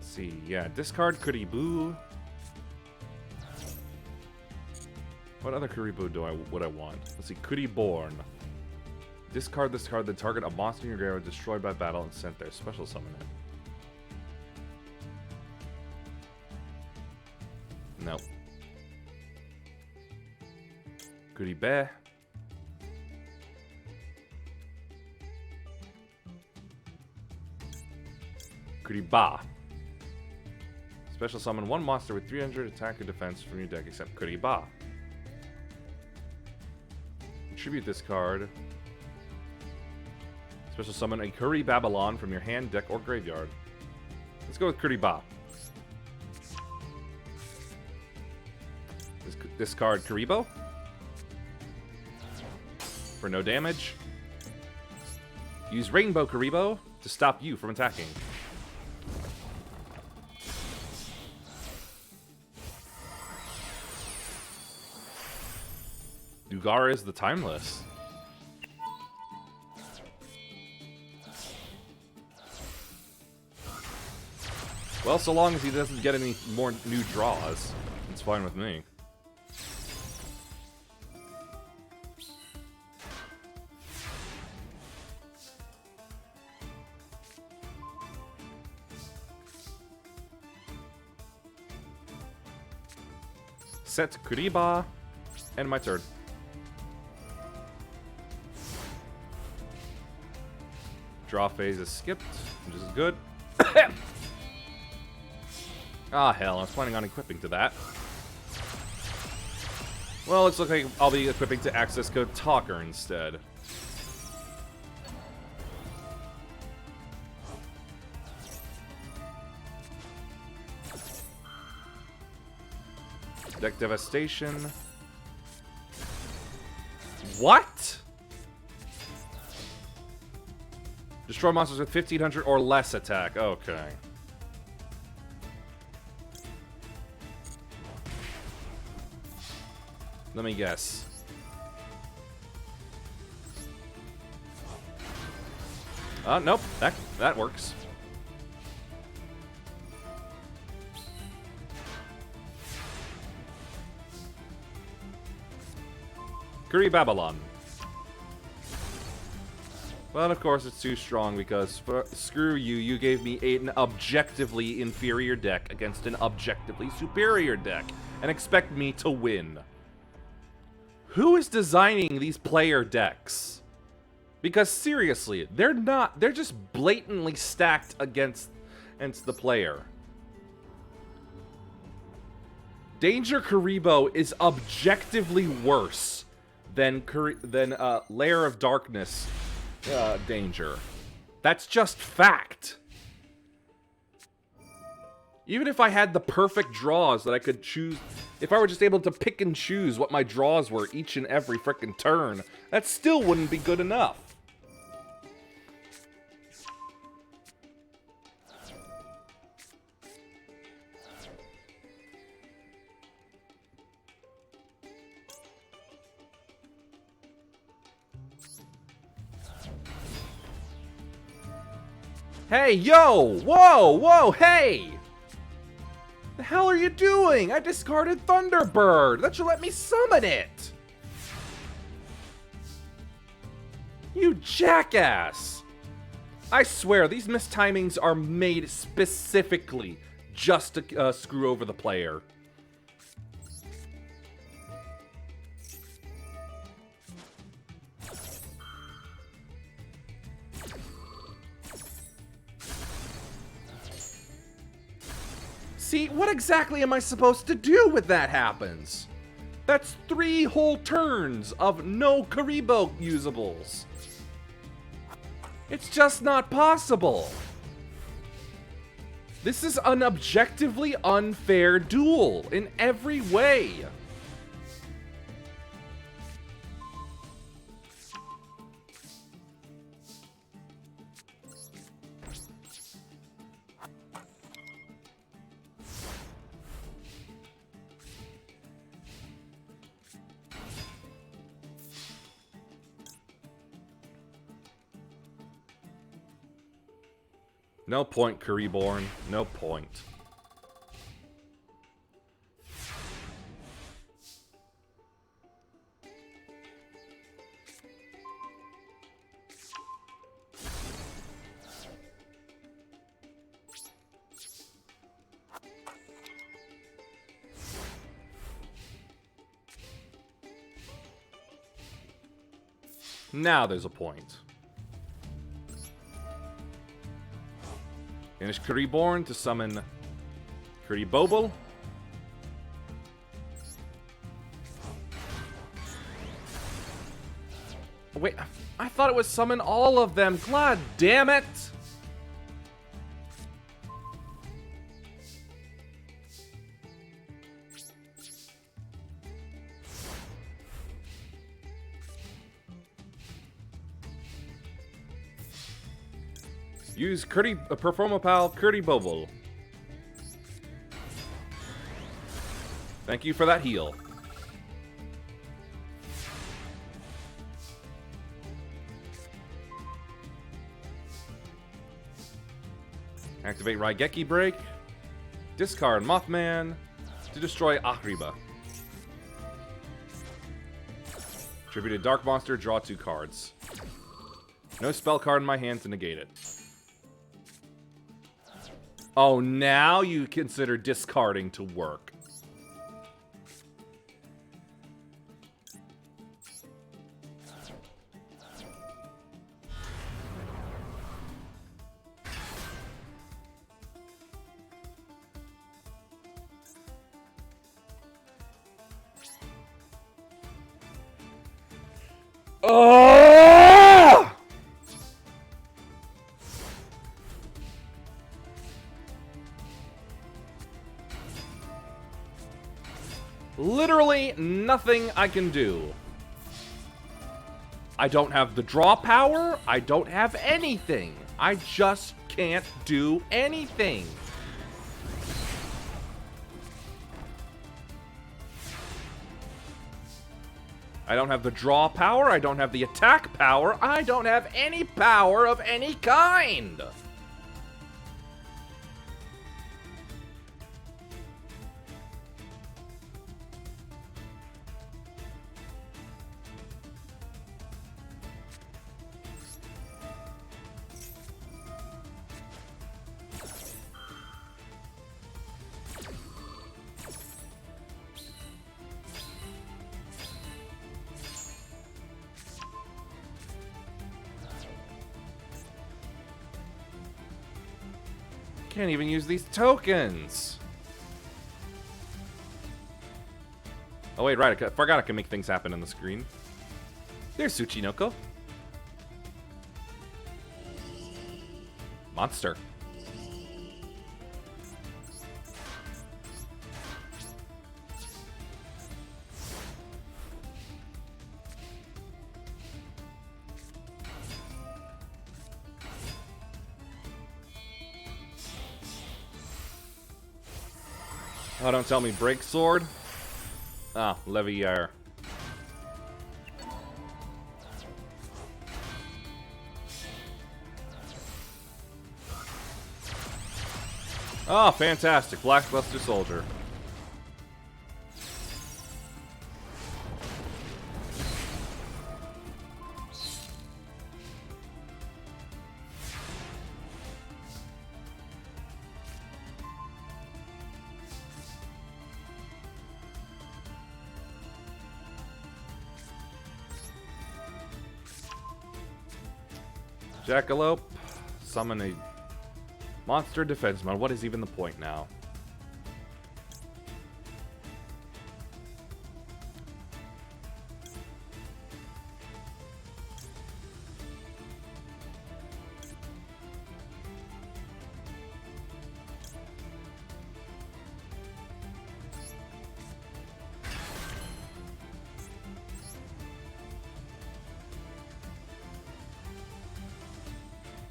See, yeah, discard Kuriboh. What other Kuriboh would I want? Let's see, Kuriboh. Discard this card, then target a monster in your graveyard destroyed by battle and sent there. Special summon it. No. Kuriboh. Kuriboh. Special summon one monster with 300 attack or defense from your deck except Kuriboh. Tribute this card. Special summon a Kuriboh from your hand, deck, or graveyard. Let's go with Kuriboh. Discard Kuriboh. For no damage. Use Rainbow Kuriboh to stop you from attacking. Dugar is the Timeless. Well, so long as he doesn't get any more new draws, it's fine with me. Set Kuriboh. End my turn. Draw phase is skipped, which is good. Ah, hell, I was planning on equipping to that. Well, looks like I'll be equipping to access code Talker instead. Deck Devastation. What? Destroy monsters with 1500 or less attack. Okay. Let me guess. Nope. That works. Babylon. But of course it's too strong because screw you, you gave me an objectively inferior deck against an objectively superior deck and expect me to win. Who is designing these player decks? Because seriously, they're just blatantly stacked against the player. Danger Kuriboh is objectively worse than Lair of Darkness Danger. That's just fact. Even if I had the perfect draws that I could choose, if I were just able to pick and choose what my draws were each and every frickin' turn, that still wouldn't be good enough. Hey, yo! Whoa, whoa, hey! The hell are you doing? I discarded Thunderbird! That should let me summon it! You jackass! I swear, these mistimings are made specifically just to screw over the player. See, what exactly am I supposed to do when that happens? That's 3 whole turns of no Kuriboh usables. It's just not possible. This is an objectively unfair duel in every way. No point, Kuriboh. No point. Now there's a point. Finish Kuriboh to summon Kuriboh. Wait, I thought it was summon all of them. God damn it! Use Performapal Kuriboh. Thank you for that heal. Activate Raigeki Break. Discard Mothman to destroy Akriba. Tributed Dark Monster, draw 2 cards. No spell card in my hand to negate it. Oh, now you consider discarding to work. Literally nothing I can do. I don't have the draw power. I don't have anything. I just can't do anything. I don't have the draw power. I don't have the attack power. I don't have any power of any kind. Can't even use these tokens. Oh wait, right, I forgot I can make things happen on the screen. There's Tsuchinoko. Monster. Oh, don't tell me break sword. Ah, Levier. Oh, fantastic. Blackbuster Soldier. Jackalope, summon a monster defense mode. What is even the point now?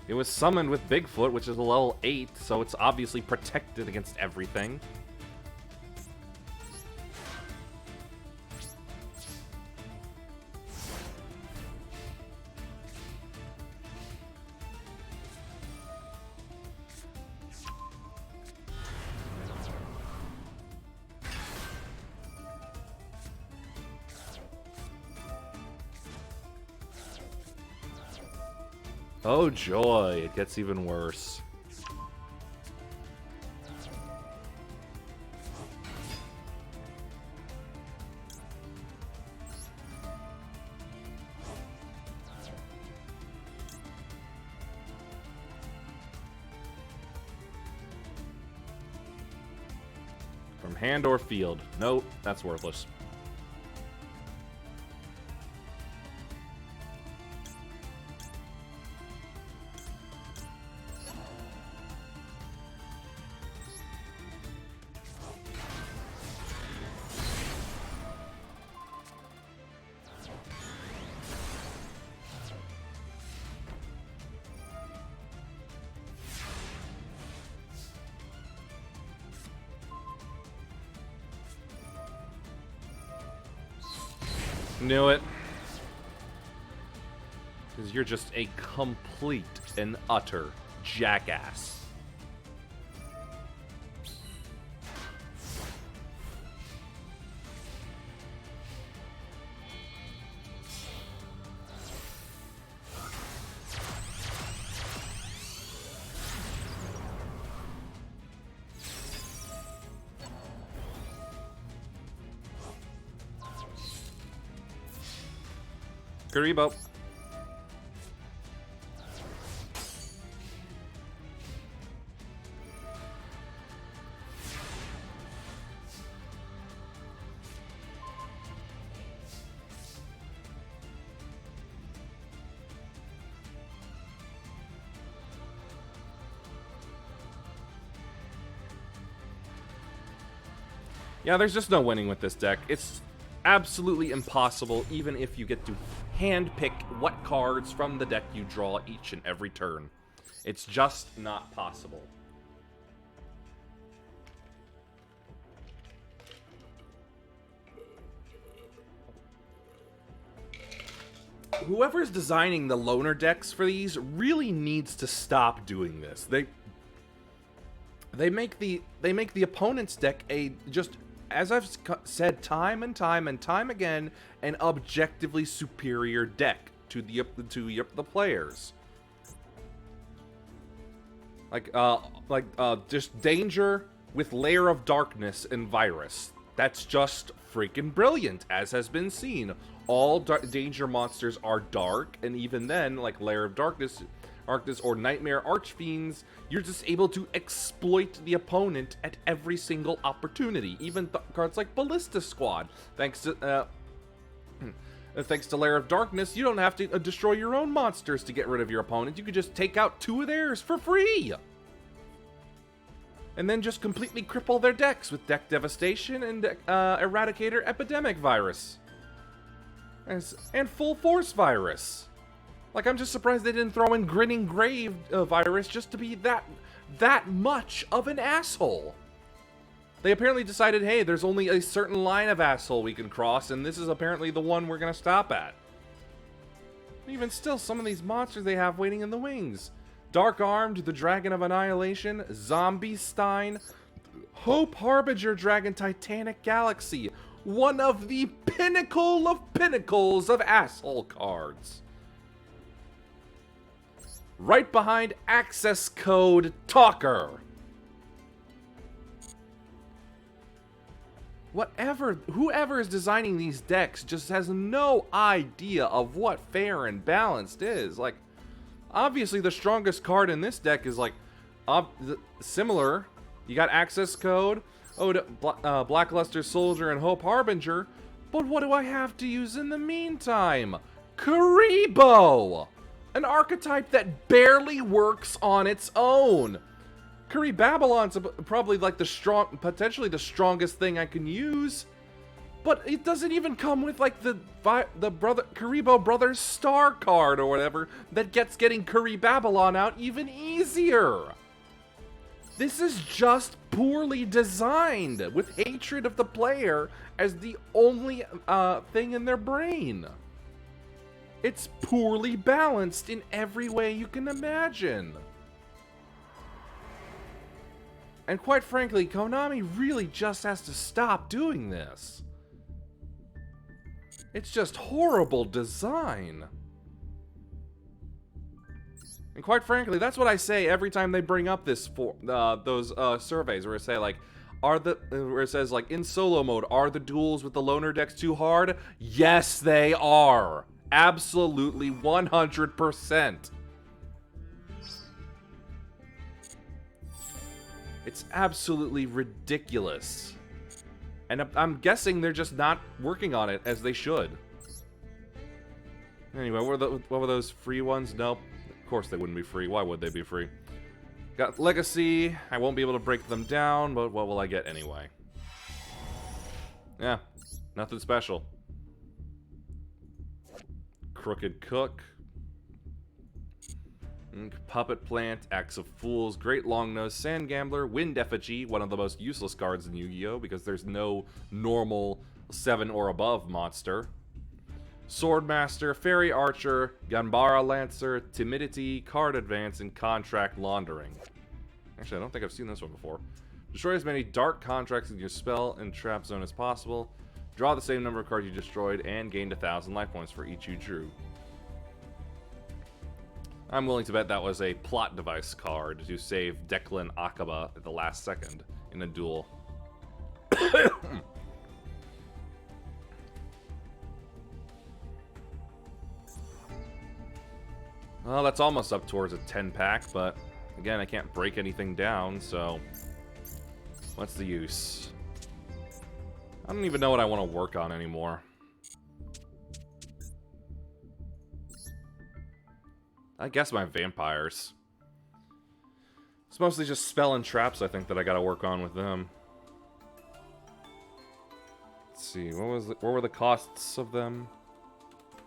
It was summoned with Bigfoot, which is a level 8, so it's obviously protected against everything. Oh joy, it gets even worse. From hand or field. Nope, that's worthless. Knew it. Because you're just a complete and utter jackass. Kuriboh. Yeah, there's just no winning with this deck. It's absolutely impossible, even if you get to handpick what cards from the deck you draw each and every turn. It's just not possible. Whoever's designing the loner decks for these really needs to stop doing this. They make the opponent's deck a just, as I've said time and time and time again, an objectively superior deck to the players. Just Danger with Lair of Darkness and Virus. That's just freaking brilliant, as has been seen. All Danger monsters are dark, and even then, like Lair of Darkness or Nightmare Archfiends, you're just able to exploit the opponent at every single opportunity. Even cards like Ballista Squad, thanks to Lair of Darkness, you don't have to destroy your own monsters to get rid of your opponent. You could just take out 2 of theirs for free! And then just completely cripple their decks with Deck Devastation and Eradicator Epidemic Virus. And Full Force Virus. Like, I'm just surprised they didn't throw in Grinning Grave Virus just to be that much of an asshole. They apparently decided, hey, there's only a certain line of asshole we can cross, and this is apparently the one we're gonna stop at. Even still, some of these monsters they have waiting in the wings. Dark Armed, the Dragon of Annihilation, Zombie Stein, Hope Harbinger Dragon Titanic Galaxy, one of the pinnacle of pinnacles of asshole cards. Right behind Access Code Talker. Whoever is designing these decks just has no idea of what fair and balanced is. Like, obviously the strongest card in this deck is like similar. You got Access Code, Blackluster Soldier, and Hope Harbinger. But what do I have to use in the meantime? Kuriboh! An archetype that barely works on its own. Babylon's probably like potentially the strongest thing I can use, but it doesn't even come with like the Kuriboh Brothers Star card or whatever that gets getting Babylon out even easier. This is just poorly designed, with hatred of the player as the only thing in their brain. It's poorly balanced in every way you can imagine. And quite frankly, Konami really just has to stop doing this. It's just horrible design. And quite frankly, that's what I say every time they bring up those surveys where it say like, where it says like in solo mode, are the duels with the loner decks too hard? Yes, they are. Absolutely 100%. It's absolutely ridiculous. And I'm guessing they're just not working on it as they should. Anyway, what were those free ones? Nope. Of course they wouldn't be free. Why would they be free? Got Legacy. I won't be able to break them down, but what will I get anyway? Yeah, nothing special. Crooked Cook. Puppet Plant, Axe of Fools, Great Longnose, Sand Gambler, Wind Effigy, one of the most useless cards in Yu-Gi-Oh! Because there's no normal 7 or above monster. Swordmaster, Fairy Archer, Ganbara Lancer, Timidity, Card Advance, and Contract Laundering. Actually, I don't think I've seen this one before. Destroy as many dark contracts in your spell and trap zone as possible. Draw the same number of cards you destroyed, and gained 1,000 life points for each you drew. I'm willing to bet that was a plot device card to save Declan Akaba at the last second in a duel. Well, that's almost up towards a 10-pack, but again, I can't break anything down, so what's the use? I don't even know what I want to work on anymore. I guess my vampires. It's mostly just spell and traps, I think, that I gotta work on with them. see. What were the costs of them?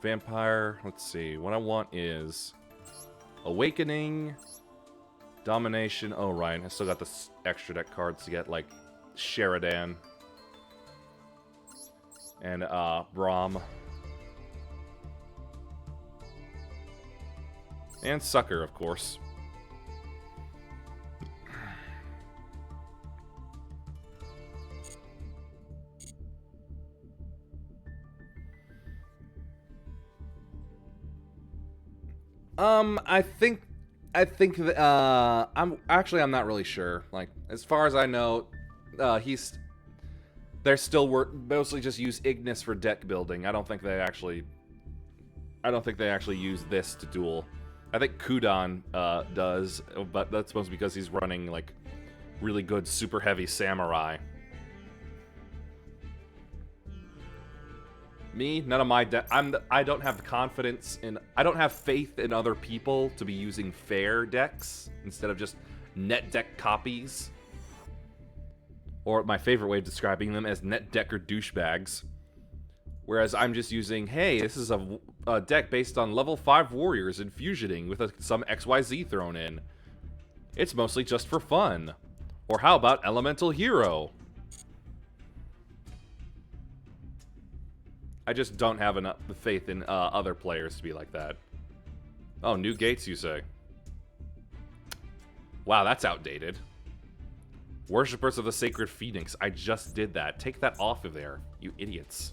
Vampire. Let's see. What I want is Awakening, Domination. Oh, right. I still got the extra deck cards to get, like, Sheridan and Braum. And Sucker, of course. I'm not really sure. Like, as far as I know, they're still mostly just use Ignis for deck building. I don't think they actually use this to duel. I think Kudan does, but that's mostly because he's running like really good super heavy samurai. Me, none of my I don't have confidence in. I don't have faith in other people to be using fair decks instead of just net deck copies. Or my favorite way of describing them as net decker douchebags. Whereas I'm just using, hey, this is a deck based on level 5 warriors and fusioning with some XYZ thrown in. It's mostly just for fun. Or how about Elemental Hero? I just don't have enough faith in other players to be like that. Oh, new gates, you say? Wow, that's outdated. Worshippers of the Sacred Phoenix. I just did that. Take that off of there, you idiots.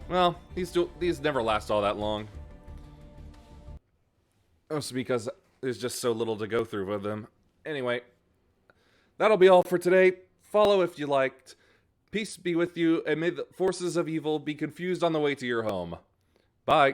Well, these never last all that long. Mostly because there's just so little to go through with them. Anyway, that'll be all for today. Follow if you liked. Peace be with you, and may the forces of evil be confused on the way to your home. Bye.